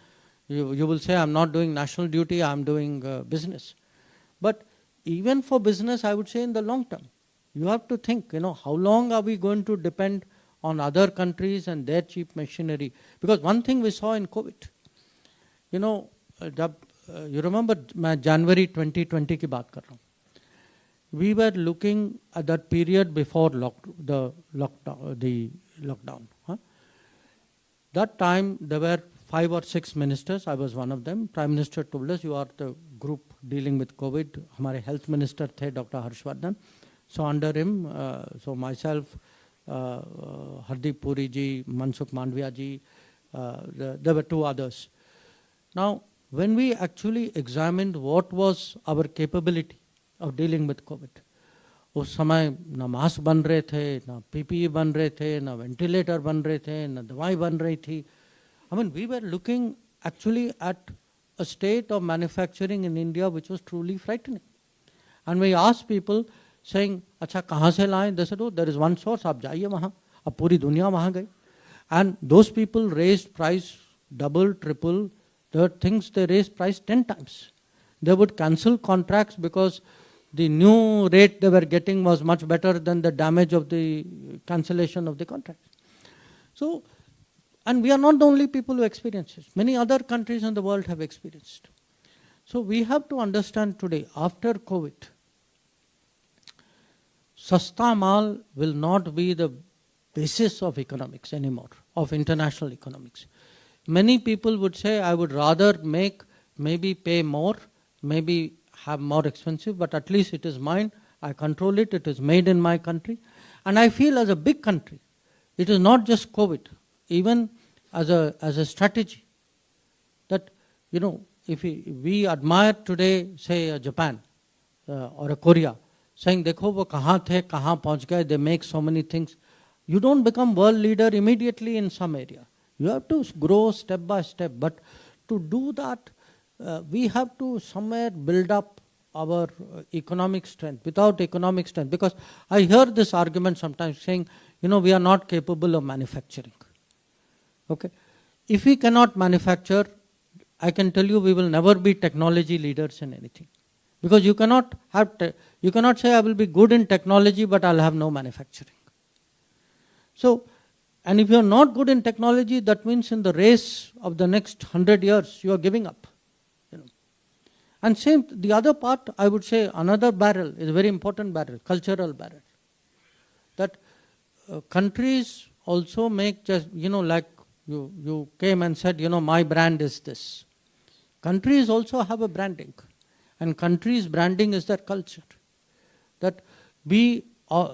you will say, I'm not doing national duty, I'm doing business. But even for business, I would say in the long term, you have to think, how long are we going to depend on other countries and their cheap machinery? Because one thing we saw in COVID, जब you remember मैं जनवरी 2020 की बात कर रहा हूँ. We were looking at that period before the lockdown. Huh? That time there were 5 or 6 ministers. I was one of them. Prime Minister told us, you are the group dealing with COVID. हमारे health minister थे Dr. Harshvardhan. So under him, so myself, Hardeep Puri ji, Mansukh Mandviya ji, there were 2 others. Now, when we actually examined what was our capability of dealing with COVID, उस समय ना mask बन रहे थे, ना PPE बन रहे थे, ना वेंटिलेटर बन रहे थे, ना दवाई बन रही थी. I mean, we were looking actually at a state of manufacturing in India which was truly frightening. And we asked people saying, अच्छा कहाँ से लाएं? They said, oh, there is one source, आप जाइए वहाँ. अब पूरी दुनिया वहाँ गई. And those people raised price double, triple. There were things they raised price 10 times. They would cancel contracts because the new rate they were getting was much better than the damage of the cancellation of the contract. So, and we are not the only people who experience this. Many other countries in the world have experienced. So we have to understand today, after COVID, Sasta Mal will not be the basis of economics anymore, of international economics. Many people would say, I would rather make, maybe pay more, maybe have more expensive, but at least it is mine, I control it, it is made in my country. And I feel as a big country, it is not just COVID, even as a strategy, that, you know, if we admire today, say, Japan or a Korea, saying, देखो वो कहाँ थे, कहाँ पहुँच गए, they make so many things. You don't become world leader immediately in some area. You have to grow step by step. But to do that, we have to somewhere build up our economic strength. Without economic strength, because I hear this argument sometimes saying, you know, we are not capable of manufacturing. Okay, if we cannot manufacture, I can tell you we will never be technology leaders in anything. Because you cannot have, you cannot say I will be good in technology, but I'll have no manufacturing. So, and if you are not good in technology, that means in the race of the next 100 years, you are giving up. You know. And same, the other part, I would say another barrel is a very important barrel, cultural barrel. That countries also make just, you know, like you came and said, you know, my brand is this. Countries also have a branding. And countries' branding is their culture. That we,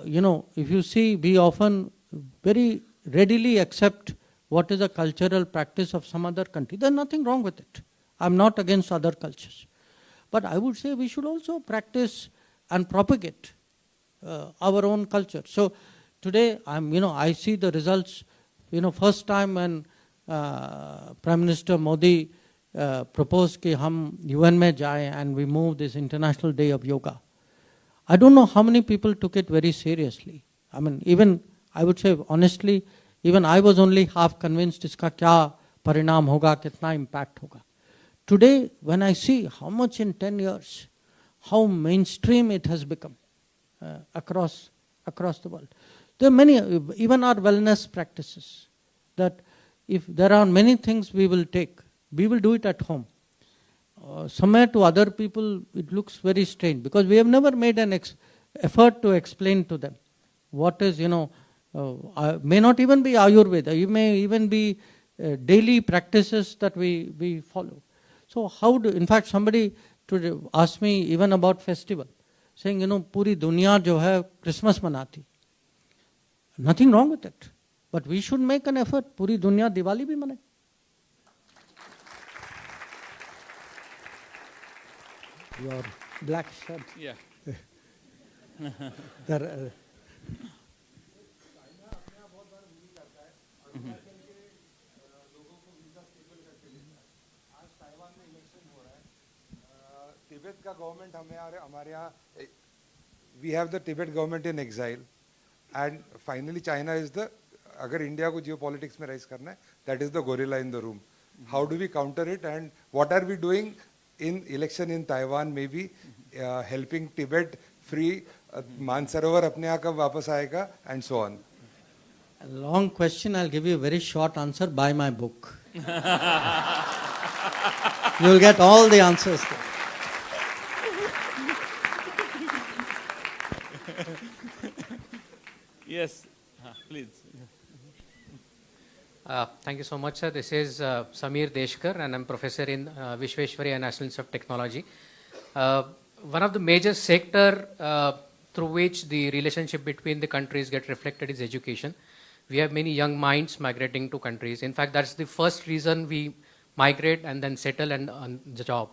you know, if you see, we often very readily accept what is a cultural practice of some other country. There's nothing wrong with it. I'm not against other cultures. But I would say we should also practice and propagate our own culture. So today, I see the results. You know, first time when Prime Minister Modi proposed कि हम UN में जाएं and we move this International Day of Yoga. I don't know how many people took it very seriously. I mean, even I would say honestly, even I was only half convinced इसका क्या परिणाम होगा, कितना impact होगा. Today, when I see how much in 10 years, how mainstream it has become across the world. There are many, even our wellness practices, that if there are many things we will take, we will do it at home. Somewhere to other people, it looks very strange because we have never made an effort to explain to them what is, may not even be Ayurveda, it may even be daily practices that we follow. So in fact, somebody today asked me even about festival, saying, पूरी दुनिया जो है Christmas मनाती. Nothing wrong with it. But we should make an effort. पूरी दुनिया दिवाली भी मनाए. Your black shirt. Yeah. Tibet का गवर्नमेंट हमारे यहाँ we have the Tibet government in exile and finally China is the अगर इंडिया को geopolitics में राइज करना है that is the gorilla in the room. How do we counter it and what are we doing in election in Taiwan, maybe helping Tibet free Mansarovar अपने यहाँ कब वापस आएगा and so on. A long question, I'll give you a very short answer. Buy my book. You'll get all the answers there. Yes, please. Thank you so much, sir. This is Samir Deshkar, and I'm professor in Vishweshwaraya National Institute of Technology. One of the major sector through which the relationship between the countries get reflected is education. We have many young minds migrating to countries. In fact, that's the first reason we migrate and then settle and on the job.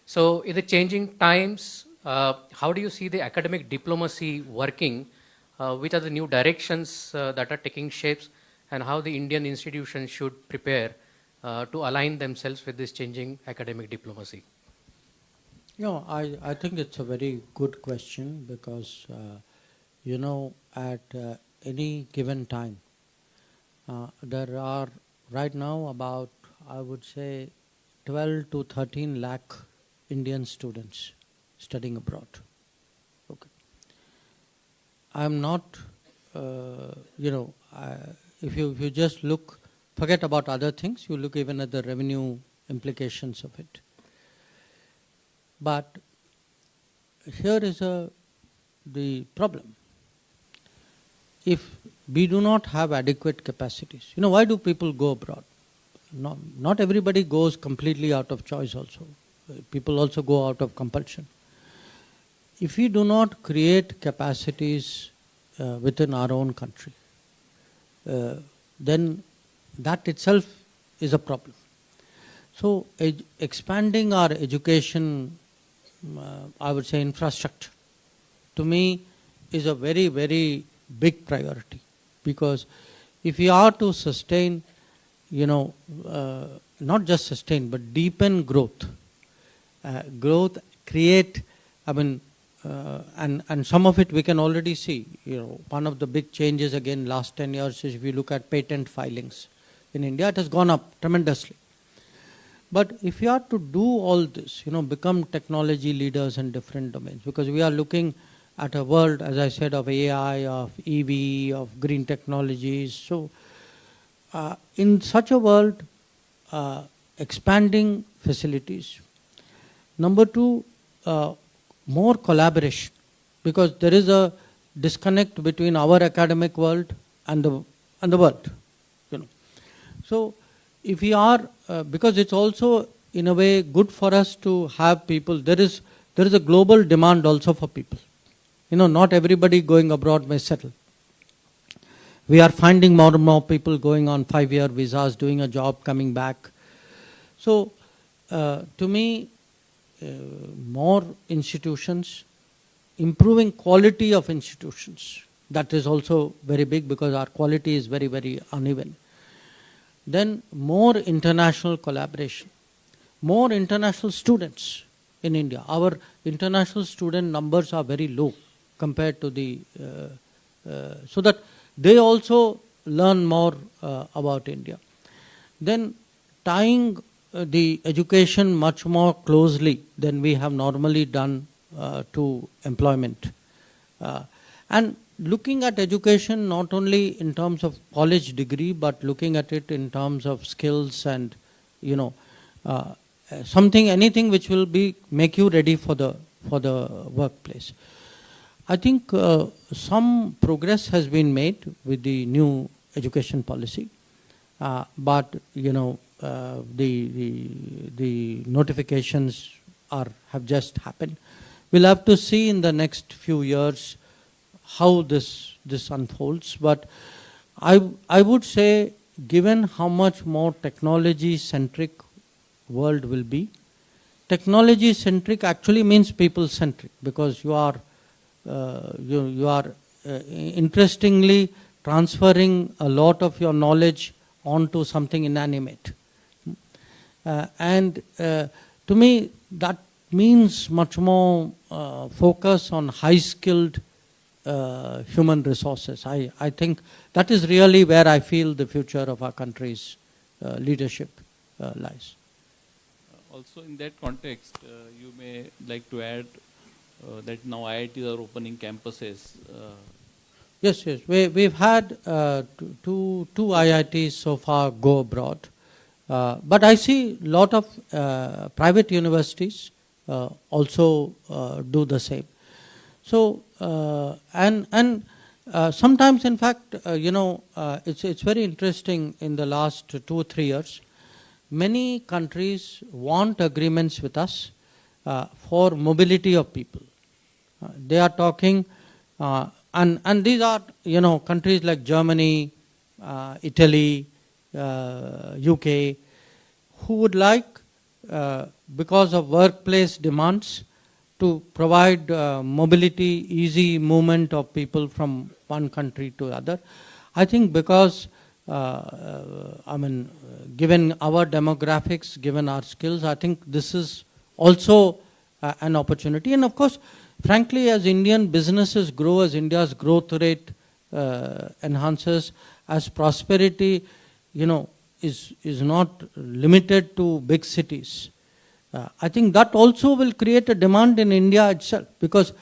So in the changing times, how do you see the academic diplomacy working? Which are the new directions that are taking shapes, and how the Indian institutions should prepare to align themselves with this changing academic diplomacy? I think it's a very good question because, at any given time, there are right now about, I would say, 12 to 13 lakh Indian students studying abroad. Okay. I'm not, if you just look, forget about other things, you look even at the revenue implications of it. But here is the problem. If we do not have adequate capacities, why do people go abroad? Not everybody goes completely out of choice also. People also go out of compulsion. If we do not create capacities within our own country, then that itself is a problem. So expanding our education, I would say infrastructure, to me is a very, very big priority. Because if we are to sustain, not just sustain, but deepen growth, create, and some of it we can already see. One of the big changes again last 10 years is if you look at patent filings. In India it has gone up tremendously. But if we are to do all this, become technology leaders in different domains, because we are looking at a world, as I said, of AI, of EV, of green technologies. So in such a world, expanding facilities. Number two, more collaboration, because there is a disconnect between our academic world and the world. So if we are, because it's also in a way good for us to have people, there is a global demand also for people. Not everybody going abroad may settle. We are finding more and more people going on 5-year visas, doing a job, coming back. So to me, more institutions, improving quality of institutions, that is also very big because our quality is very, very uneven. Then more international collaboration, more international students in India. Our international student numbers are very low compared to so that they also learn more about India. Then tying the education much more closely than we have normally done to employment. And looking at education not only in terms of college degree, but looking at it in terms of skills and, anything which will make you ready for the workplace. I think some progress has been made with the new education policy, but the notifications have just happened. We'll have to see in the next few years how this unfolds. But I would say, given how much more technology-centric world will be, technology-centric actually means people-centric, because you are interestingly transferring a lot of your knowledge onto something inanimate. And to me, that means much more focus on high-skilled human resources. I think that is really where I feel the future of our country's leadership lies. Also in that context, you may like to add that now IITs are opening campuses. Yes. We've had two IITs so far go abroad. But I see a lot of private universities also do the same. So, sometimes, in fact, it's very interesting in the last 2 or 3 years, many countries want agreements with us for mobility of people. They are talking, and these are, countries like Germany, Italy, UK, who would like, because of workplace demands, to provide mobility, easy movement of people from one country to other. I think because, given our demographics, given our skills, I think this is also an opportunity. And of course, frankly, as Indian businesses grow, as India's growth rate enhances, as prosperity, is not limited to big cities, I think that also will create a demand in India itself. Because,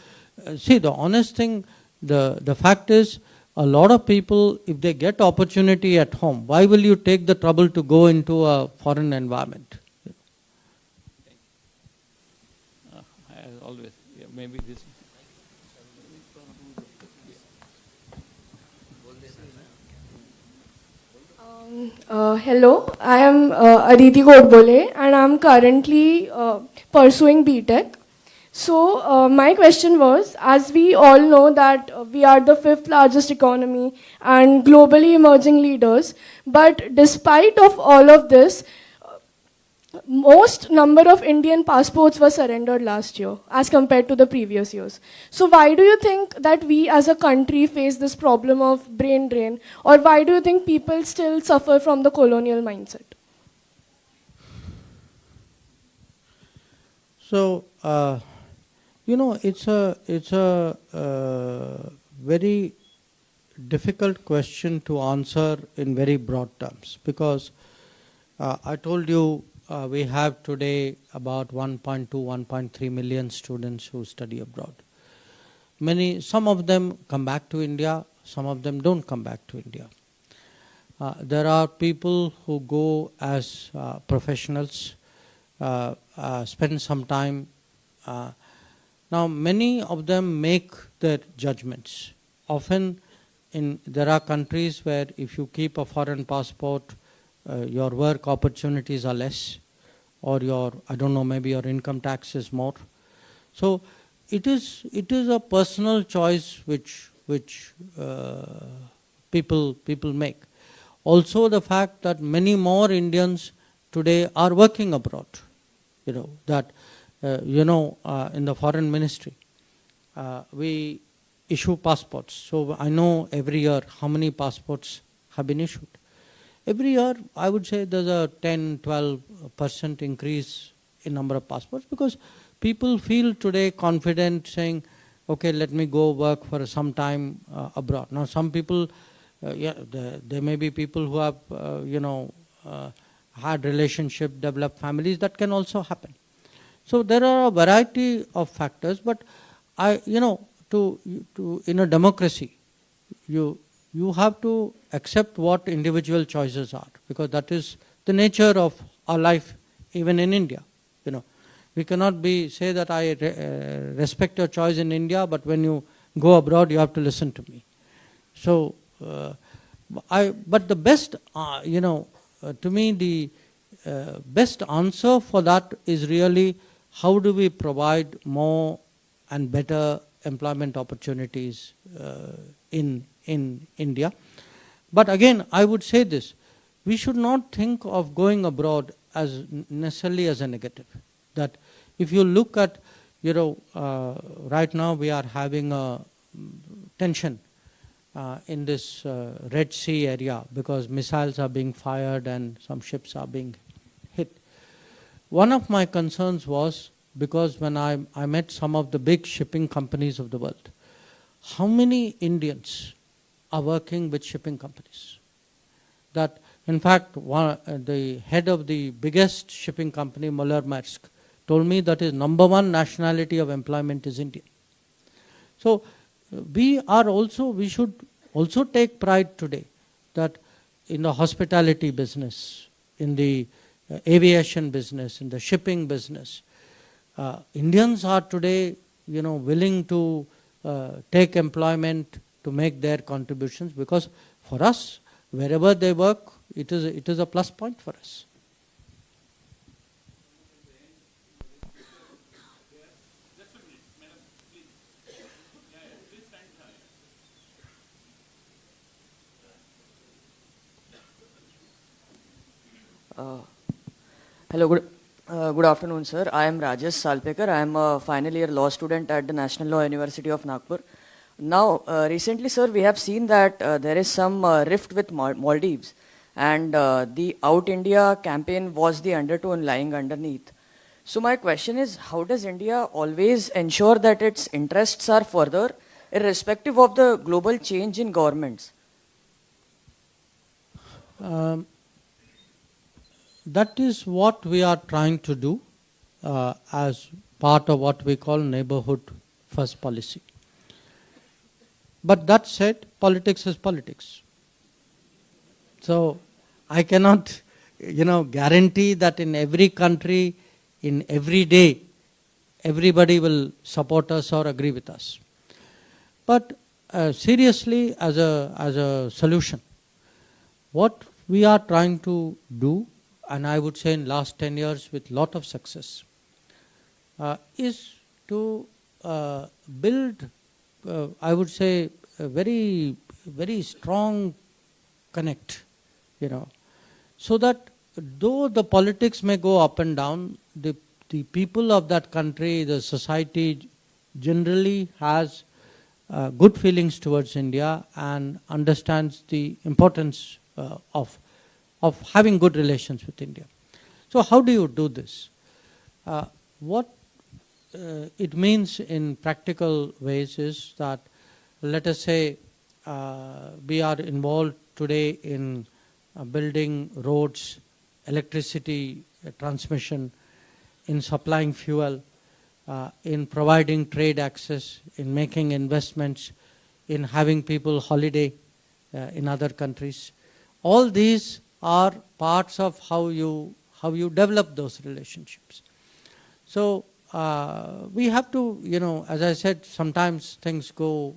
see, the honest thing, the fact is, a lot of people, if they get opportunity at home, why will you take the trouble to go into a foreign environment? As always, maybe this. Hello, I am Aditi Godbole and I am currently pursuing BTech. So my question was, as we all know that we are the 5th largest economy and globally emerging leaders, but despite of all of this, most number of Indian passports were surrendered last year as compared to the previous years. So why do you think that we as a country face this problem of brain drain, or why do you think people still suffer from the colonial mindset? So, it's a very difficult question to answer in very broad terms, because I told you we have today about 1.2, 1.3 million students who study abroad. Some of them come back to India, some of them don't come back to India. There are people who go as professionals, spend some time. Now, many of them make their judgments. Often, there are countries where if you keep a foreign passport, your work opportunities are less, or maybe your income tax is more. So it is a personal choice which people make. Also, the fact that many more Indians today are working abroad. In the foreign ministry, we issue passports. So I know every year how many passports have been issued. Every year, I would say there's a 10-12% increase in number of passports, because people feel today confident saying, okay, let me go work for some time abroad. Now, some people, there may be people who have, had relationship, developed families. That can also happen. So there are a variety of factors, but in a democracy, you have to accept what individual choices are, because that is the nature of our life, even in India. We cannot say that I respect your choice in India, but when you go abroad, you have to listen to me. So, but the best, to me, the best answer for that is really how do we provide more and better employment opportunities in India. But again, I would say this, we should not think of going abroad as necessarily as a negative. That if you look at, right now we are having a tension in this Red Sea area, because missiles are being fired and some ships are being hit. One of my concerns was, because when I met some of the big shipping companies of the world, how many Indians are working with shipping companies? That, in fact, the head of the biggest shipping company, Muller-Maersk, told me that his #1 nationality of employment is Indian. So we should also take pride today that in the hospitality business, aviation business, in the shipping business. Indians are today, willing to take employment to make their contributions, because for us, wherever they work, it is a plus point for us. Hello, good afternoon, sir. I am Rajesh Salpekar. I am a final year law student at the National Law University of Nagpur. Now, recently, sir, we have seen that there is some rift with Maldives, and the Out India campaign was the undertone lying underneath. So my question is, how does India always ensure that its interests are further, irrespective of the global change in governments? That is what we are trying to do as part of what we call neighborhood first policy. But that said, politics is politics. So I cannot, guarantee that in every country, in every day, everybody will support us or agree with us. But seriously, as a solution, what we are trying to do, and I would say in last 10 years with lot of success, is to build, I would say, a very, very strong connect, so that though the politics may go up and down, the people of that country, the society generally has good feelings towards India and understands the importance of having good relations with India. So how do you do this? What it means in practical ways is that, let us say, we are involved today in building roads, electricity transmission, in supplying fuel, in providing trade access, in making investments, in having people holiday in other countries. All these are parts of how you develop those relationships. So we have to, as I said, sometimes things go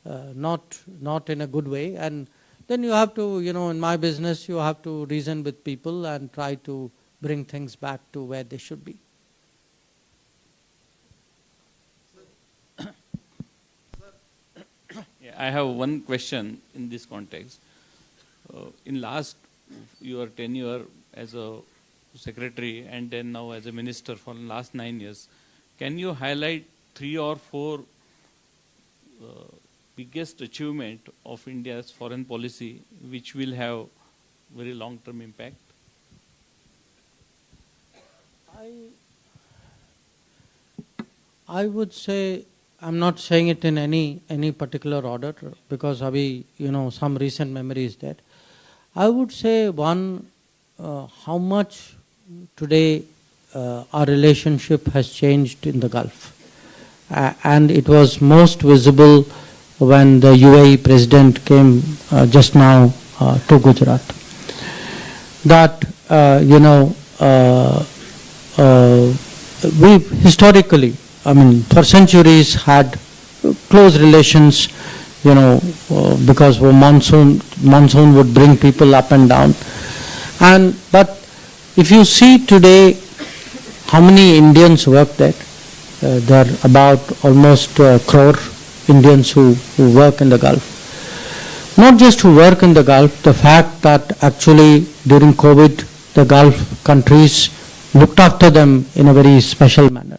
not in a good way, and then you have to, in my business, you have to reason with people and try to bring things back to where they should be. I have one question in this context. In last your tenure as a secretary and then now as a minister for the last 9 years, can you highlight 3 or 4 biggest achievement of India's foreign policy which will have very long-term impact? I would say, I'm not saying it in any particular order, because some recent memory is there. I would say one, how much today our relationship has changed in the Gulf. And it was most visible when the UAE president came just now to Gujarat. That, we historically, for centuries had close relations, because monsoon would bring people up and down. But if you see today how many Indians work there, there are about almost a crore Indians who work in the Gulf. Not just who work in the Gulf, the fact that actually during COVID the Gulf countries looked after them in a very special manner.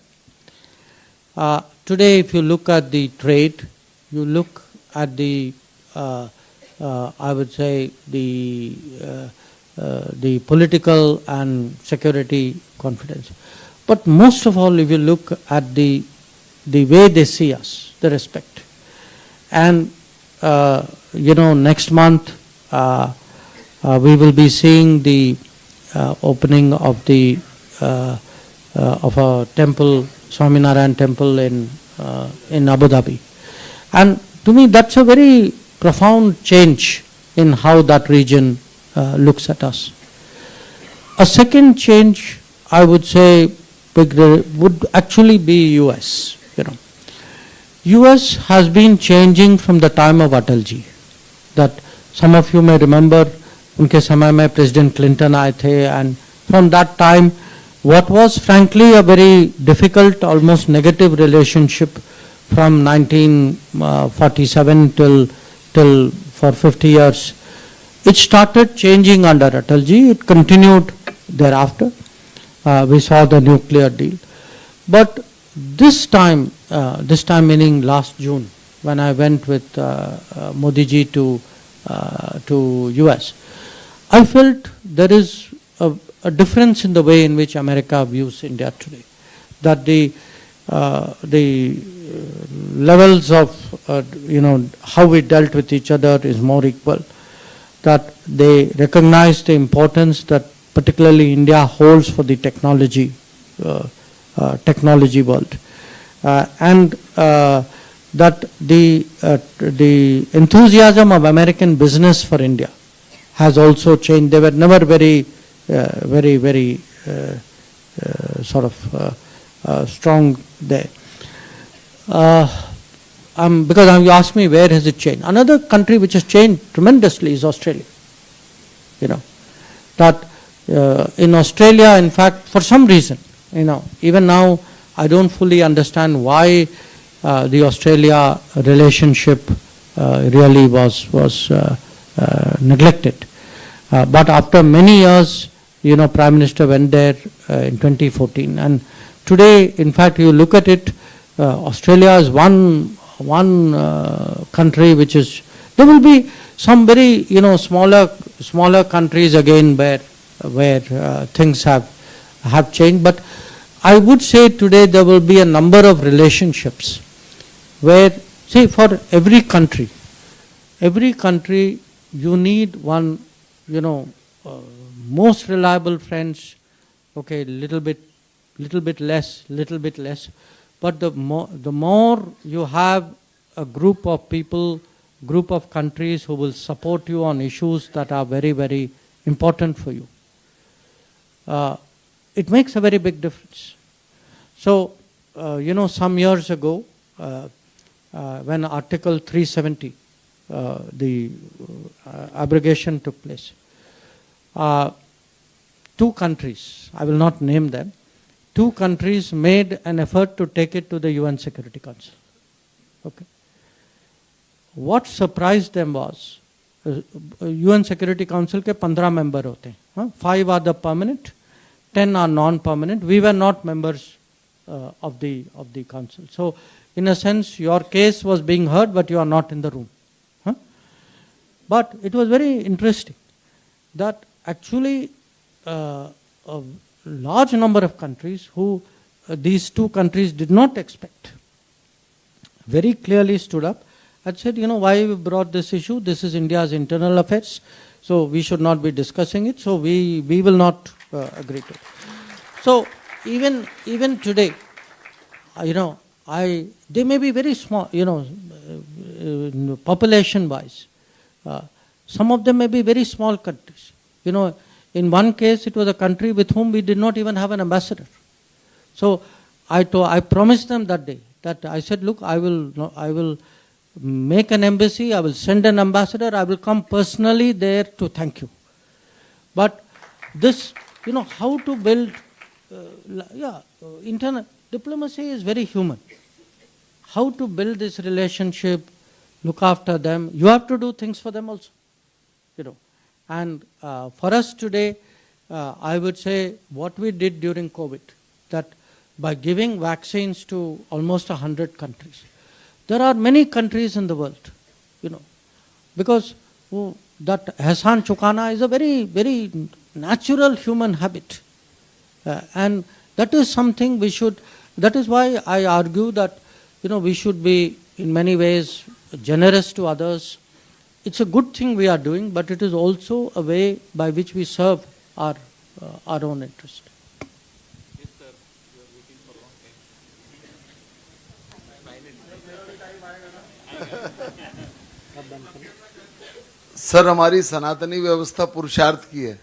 Today, if you look at the trade, you look at the, I would say, the political and security confidence. But most of all, if you look at the way they see us, the respect. And, next month, we will be seeing the opening of a temple, Swaminarayan temple in Abu Dhabi. And to me, that's a very profound change in how that region looks at us. A second change, I would say, would actually be US. US has been changing from the time of Atalji. That some of you may remember, उनके समय में President Clinton आए थे, and from that time, what was frankly a very difficult, almost negative relationship from 1947 till for 50 years. It started changing under Atalji. It continued thereafter. We saw the nuclear deal. But this time meaning last June, when I went with Modi ji to US, I felt there is a difference in the way in which America views India today. That the levels of how we dealt with each other is more equal. That they recognize the importance that particularly India holds for the technology world, and that the enthusiasm of American business for India has also changed. They were never very strong there. Because you asked me where has it changed. Another country which has changed tremendously is Australia. That in Australia, in fact, for some reason, even now, I don't fully understand why the Australia relationship really was neglected. But after many years, Prime Minister went there in 2014, and today, in fact, you look at it, Australia is one country which is. There will be some very smaller countries again where things have changed, but I would say today there will be a number of relationships where, see, for every country you need one, most reliable friends, okay, little bit less, but the more you have a group of people, group of countries who will support you on issues that are very, very important for you, it makes a very big difference. So, some years ago, when Article 370, the abrogation took place, two countries, I will not name them, two countries made an effort to take it to the UN Security Council. Okay. What surprised them was, UN Security Council के 15 member होते हैं, 5 are the permanent, 10 are non-permanent. We were not members of the council. So, in a sense, your case was being heard, but you are not in the room. But it was very interesting that actually a large number of countries who these two countries did not expect very clearly stood up and said, why we brought this issue? This is India's internal affairs, so we should not be discussing it, so we will not agree to it. So even today, they may be very small, population-wise. Some of them may be very small countries. In one case, it was a country with whom we did not even have an ambassador. So I promised them that day that I said, look, I will make an embassy, I will send an ambassador, I will come personally there to thank you. But this, how to build, internal diplomacy is very human. How to build this relationship, look after them. You have to do things for them also. And for us today, I would say what we did during COVID, that by giving vaccines to almost 100 countries, there are many countries in the world, because that ehsan chukana is a very, very natural human habit. And that is something we should, that is why I argue that, we should be in many ways generous to others. It's a good thing we are doing, but it is also a way by which we serve our own interest. Yes, sir. You are waiting for long time. Sir, हमारी सनातनी व्यवस्था पुरुषार्थ की है,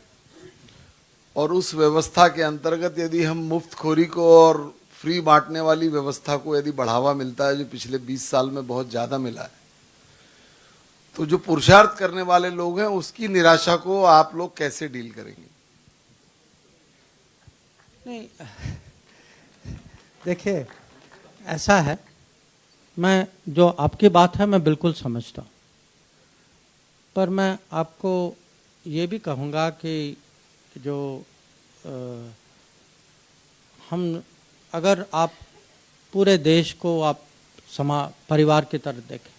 और उस व्यवस्था के अंतर्गत यदि हम मुफ्तखोरी को और फ्री बांटने वाली व्यवस्था को यदि बढ़ावा मिलता है, जो पिछले 20 साल में बहुत ज़्यादा मिला है, तो जो पुरुषार्थ करने वाले लोग हैं उसकी निराशा को आप लोग कैसे डील करेंगे? नहीं, देखिए ऐसा है, मैं जो आपकी बात है मैं बिल्कुल समझता हूँ, पर मैं आपको ये भी कहूँगा कि जो हम, अगर आप पूरे देश को आप परिवार की तरह देखें,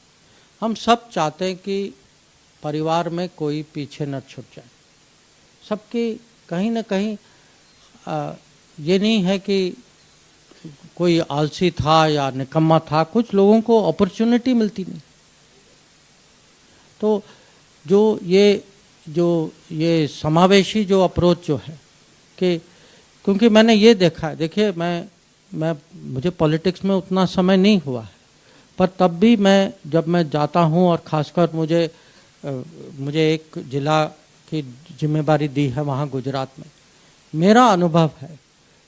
हम सब चाहते हैं कि परिवार में कोई पीछे न छूट जाए। सबकी कहीं ना कहीं ये नहीं है कि कोई आलसी था या निकम्मा था, कुछ लोगों को अपॉर्चुनिटी मिलती नहीं। तो जो ये समावेशी जो अप्रोच जो है कि, क्योंकि मैंने ये देखा है, देखिए मुझे पॉलिटिक्स में उतना समय नहीं हुआ है, पर तब भी जब मैं जाता हूँ और ख़ासकर मुझे एक ज़िला की जिम्मेदारी दी है वहाँ गुजरात में, मेरा अनुभव है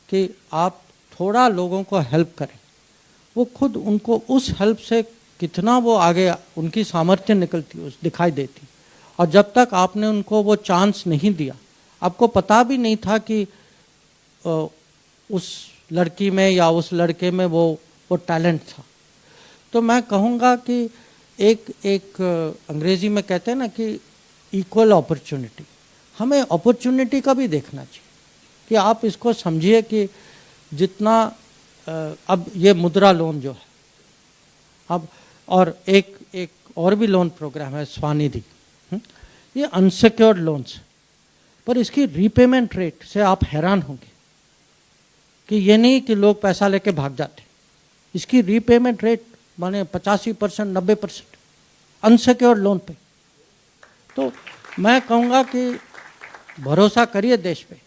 कि आप थोड़ा लोगों को हेल्प करें, वो खुद उनको उस हेल्प से कितना वो आगे उनकी सामर्थ्य निकलती दिखाई देती। और जब तक आपने उनको वो चांस नहीं दिया, आपको पता भी नहीं था कि उस लड़की में या उस लड़के में वो टैलेंट था। तो मैं कहूँगा कि एक अंग्रेजी में कहते हैं ना कि इक्वल अपॉर्चुनिटी, हमें अपॉर्चुनिटी का भी देखना चाहिए कि आप इसको समझिए कि जितना अब ये मुद्रा लोन जो है, अब और एक और भी लोन प्रोग्राम है स्वानिधि, ये अनसिक्योर्ड लोन्स, पर इसकी रीपेमेंट रेट से आप हैरान होंगे कि ये नहीं कि लोग पैसा लेके भाग जाते, इसकी रीपेमेंट रेट माने 85%, 90% अनसिक्योर्ड लोन पे। तो मैं कहूँगा कि भरोसा करिए देश पे।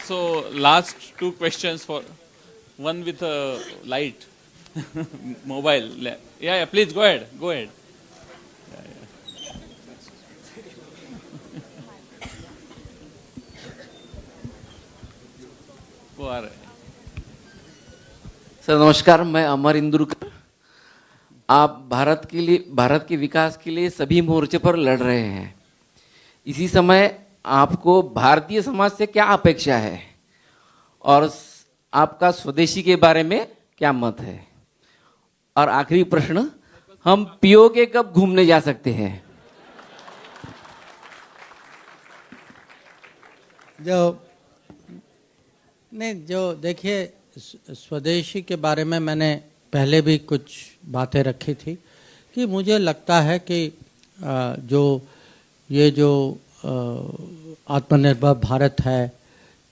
So last two questions, for one with a light mobile. Yeah, please go ahead. वो आ रहे हैं। सर नमस्कार, मैं अमर इंदुरकर। आप भारत के विकास के लिए सभी मोर्चे पर लड़ रहे हैं। इसी समय आपको भारतीय समाज से क्या अपेक्षा है और आपका स्वदेशी के बारे में क्या मत है? और आखिरी प्रश्न, हम पीओके कब घूमने जा सकते हैं? जो देखिए, स्वदेशी के बारे में मैंने पहले भी कुछ बातें रखी थी कि मुझे लगता है कि जो आत्मनिर्भर भारत है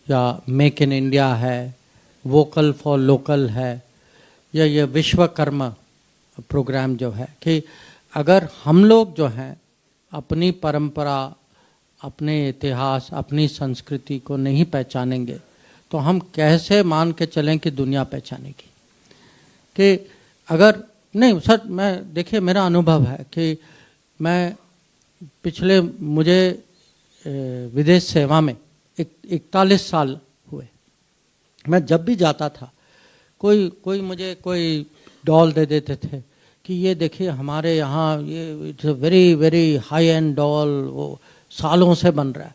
या मेक इन इंडिया है, वोकल फॉर लोकल है, या ये विश्वकर्मा प्रोग्राम जो है, कि अगर हम लोग जो हैं अपनी परंपरा, अपने इतिहास, अपनी संस्कृति को नहीं पहचानेंगे तो हम कैसे मान के चलें कि दुनिया पहचानेगी? कि अगर नहीं सर, मैं देखिए मेरा अनुभव है कि मैं मुझे विदेश सेवा में 41 साल हुए। मैं जब भी जाता था कोई मुझे कोई डॉल दे देते थे कि ये देखिए हमारे यहाँ ये it's a very very high and doll, वो सालों से बन रहा है,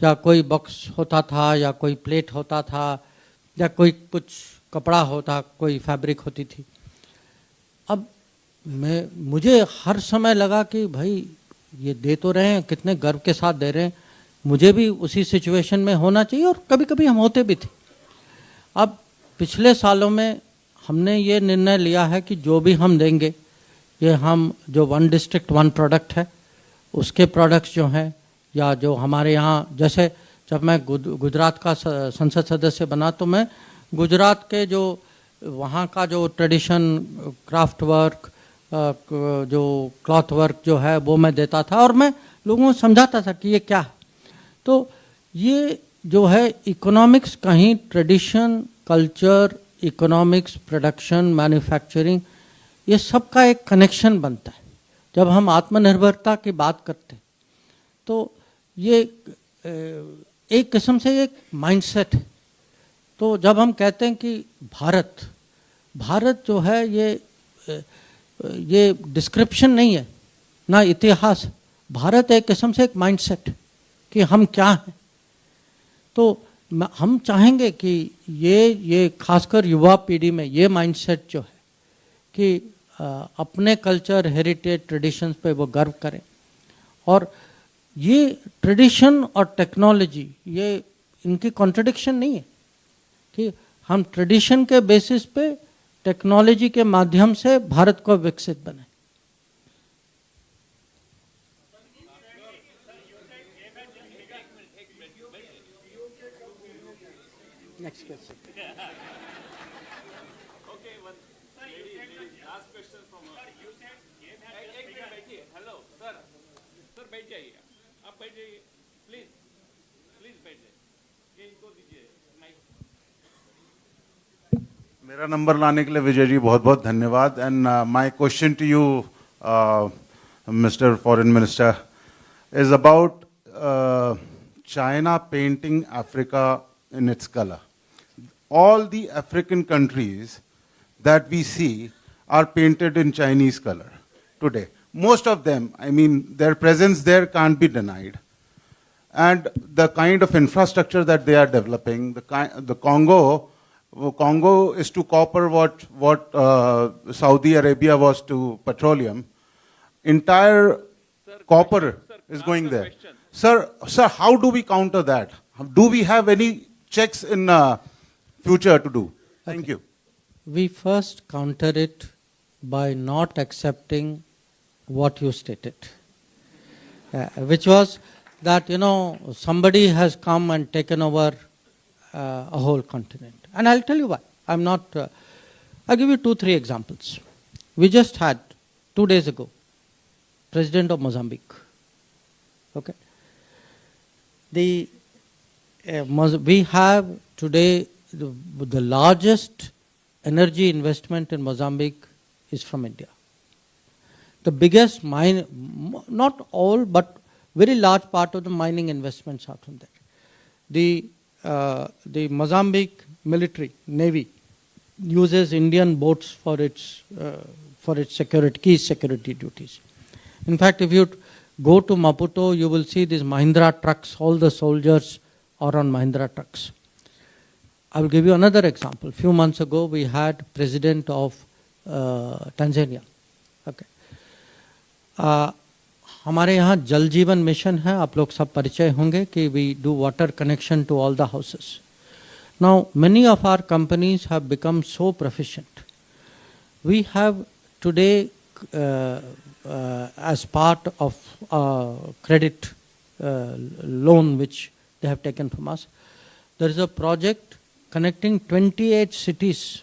या कोई बॉक्स होता था या कोई प्लेट होता था या कोई कुछ कपड़ा होता, कोई फैब्रिक होती थी। अब मुझे हर समय लगा कि भाई ये दे तो रहे हैं, कितने गर्व के साथ दे रहे हैं, मुझे भी उसी सिचुएशन में होना चाहिए, और कभी कभी हम होते भी थे। अब पिछले सालों में हमने ये निर्णय लिया है कि जो भी हम देंगे, ये हम जो वन डिस्ट्रिक्ट वन प्रोडक्ट है उसके प्रोडक्ट्स जो हैं, या जो हमारे यहाँ, जैसे जब मैं गुजरात का संसद सदस्य बना तो मैं गुजरात के जो वहाँ का जो ट्रेडिशन, क्राफ्ट वर्क, जो क्लॉथ वर्क जो है वो मैं देता था, और मैं लोगों को समझाता था कि ये क्या है। तो ये जो है इकोनॉमिक्स, कहीं tradition, culture, economics, production, manufacturing, ये सब का एक कनेक्शन बनता है जब हम आत्मनिर्भरता की बात करते हैं। तो ये एक किस्म से एक माइंडसेट है। तो जब हम कहते हैं कि भारत जो है ये डिस्क्रिप्शन नहीं है ना इतिहास, भारत एक किस्म से एक माइंडसेट कि हम क्या हैं। तो हम चाहेंगे कि ये खासकर युवा पीढ़ी में ये माइंडसेट जो है कि अपने कल्चर, हेरिटेज, ट्रेडिशंस पे वो गर्व करें। और ये ट्रेडिशन और टेक्नोलॉजी, ये इनकी कॉन्ट्रडिक्शन नहीं है कि हम ट्रेडिशन के बेसिस पे टेक्नोलॉजी के माध्यम से भारत को विकसित बनाएं। Next question. Okay, one last question from her. You said एक मिनट बैठिए. Hello, sir. Sir बैठ जाइए. आप बैठ जाइए. Please बैठ जाइए. ये इनको दीजिए माइक. मेरा नंबर लाने के लिए विजय जी बहुत बहुत धन्यवाद. And my question to you mister foreign minister is about China painting Africa in its color. All the African countries that we see are painted in Chinese color today. Most of them, I mean, their presence there can't be denied. And the kind of infrastructure that they are developing, the Congo is to copper what Saudi Arabia was to petroleum. Entire copper is going there. Sir, how do we counter that? Do we have any checks in future to do? Thank you. We first counter it by not accepting what you stated, which was that, somebody has come and taken over a whole continent. And I'll tell you why. I'll give you 2-3 examples. We just had, 2 days ago, President of Mozambique. Okay. We have today the largest energy investment in Mozambique is from India. The biggest mine, not all, but very large part of the mining investments are from there. The Mozambique military, Navy, uses Indian boats for its key security duties. In fact, if you go to Maputo, you will see these Mahindra trucks. All the soldiers are on Mahindra trucks. I will give you another example. A few months ago, we had President of Tanzania. Okay. हमारे यहाँ जल जीवन mission है, आप लोग सब परिचय होंगे कि we do water connection to all the houses. Now, many of our companies have become so proficient. We have today, as part of credit loan which they have taken from us, there is a project connecting 28 cities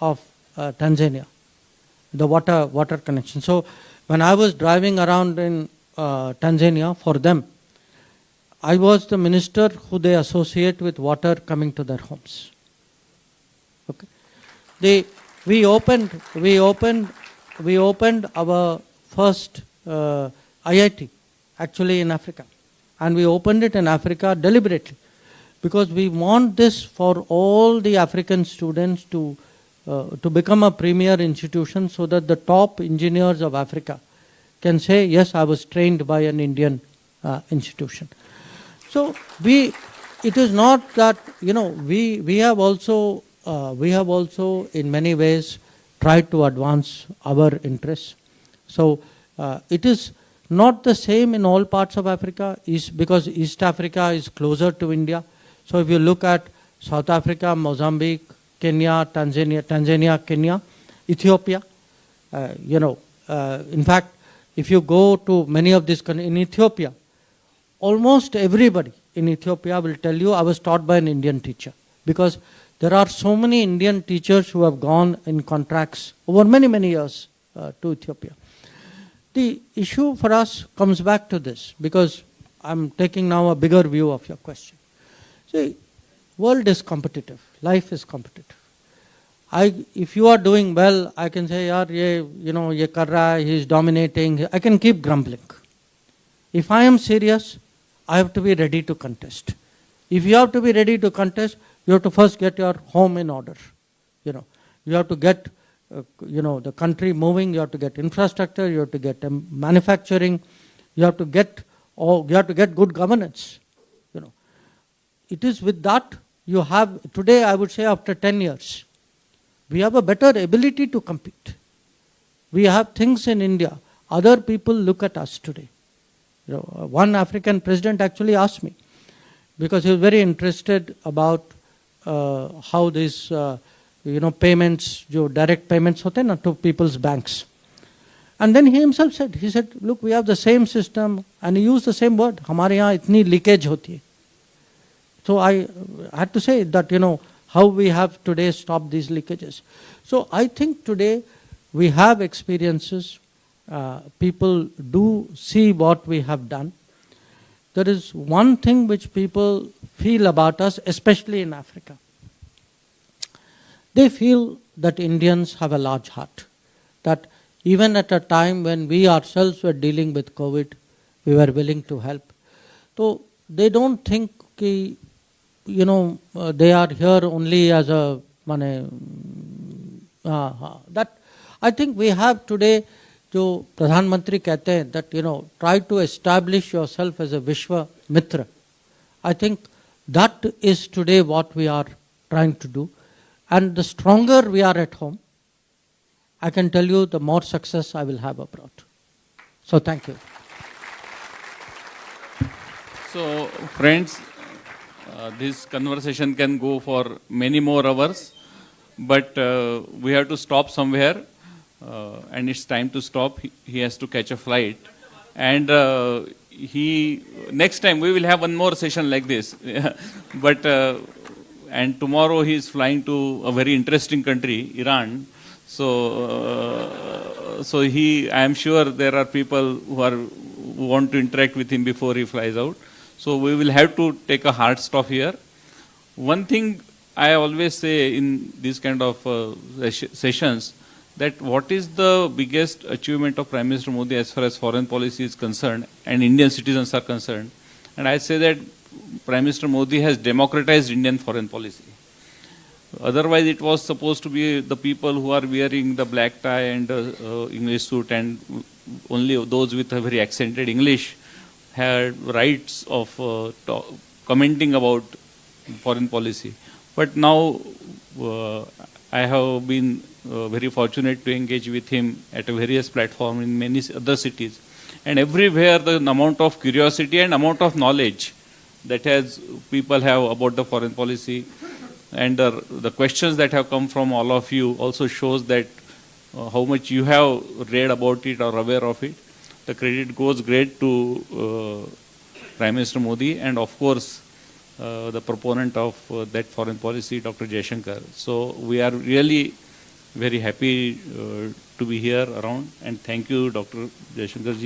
of Tanzania, the water connection. So, when I was driving around in Tanzania for them, I was the minister who they associate with water coming to their homes. Okay. We opened our first IIT actually in Africa, and we opened it in Africa deliberately because we want this for all the African students to become a premier institution so that the top engineers of Africa can say, yes, I was trained by an Indian institution. So it is not that, we have also in many ways tried to advance our interests. So it is not the same in all parts of Africa, because East Africa is closer to India. So if you look at South Africa, Mozambique, Kenya, Tanzania, Kenya, Ethiopia, in fact, if you go to many of these countries, in Ethiopia, almost everybody in Ethiopia will tell you I was taught by an Indian teacher, because there are so many Indian teachers who have gone in contracts over many, many years to Ethiopia. The issue for us comes back to this, because I'm taking now a bigger view of your question. See, world is competitive, life is competitive. If you are doing well, I can say, yaar, ye kar raha hai, he is dominating. I can keep grumbling. If I am serious, I have to be ready to contest. If you have to be ready to contest, you have to first get your home in order. You have to get the country moving, you have to get infrastructure, you have to get manufacturing, you have to get good governance. It is with that you have, today I would say after 10 years, we have a better ability to compete. We have things in India, other people look at us today. One African president actually asked me, because he was very interested about how these payments, direct payments hote na to people's banks. And then he himself said, look, we have the same system, and he used the same word, hamare yahan itni leakage hoti hai. So I had to say that, how we have today stopped these leakages. So I think today we have experiences, people do see what we have done. There is one thing which people feel about us, especially in Africa. They feel that Indians have a large heart, that even at a time when we ourselves were dealing with COVID, we were willing to help. So they don't think they are here only as a that I think we have today, जो प्रधानमंत्री कहते हैं, that try to establish yourself as a Vishwa Mitra. I think that is today what we are trying to do, and the stronger we are at home, I can tell you the more success I will have abroad. So thank you. So friends, this conversation can go for many more hours, but we have to stop somewhere, and it's time to stop. He has to catch a flight, and next time we will have one more session like this. But and tomorrow he is flying to a very interesting country, Iran. So I am sure there are people who want to interact with him before he flies out. So we will have to take a hard stop here. One thing I always say in these kind of sessions, that what is the biggest achievement of Prime Minister Modi as far as foreign policy is concerned and Indian citizens are concerned. And I say that Prime Minister Modi has democratized Indian foreign policy. Otherwise, it was supposed to be the people who are wearing the black tie and English suit, and only those with a very accented English had rights of commenting about foreign policy. But now I have been very fortunate to engage with him at a various platforms in many other cities. And everywhere the amount of curiosity and amount of knowledge that people have about the foreign policy, and the questions that have come from all of you also shows that how much you have read about it or aware of it. The credit goes great to Prime Minister Modi and of course the proponent of that foreign policy, Dr. Jaishankar. So we are really very happy to be here around, and thank you, Dr. Jaishankar ji.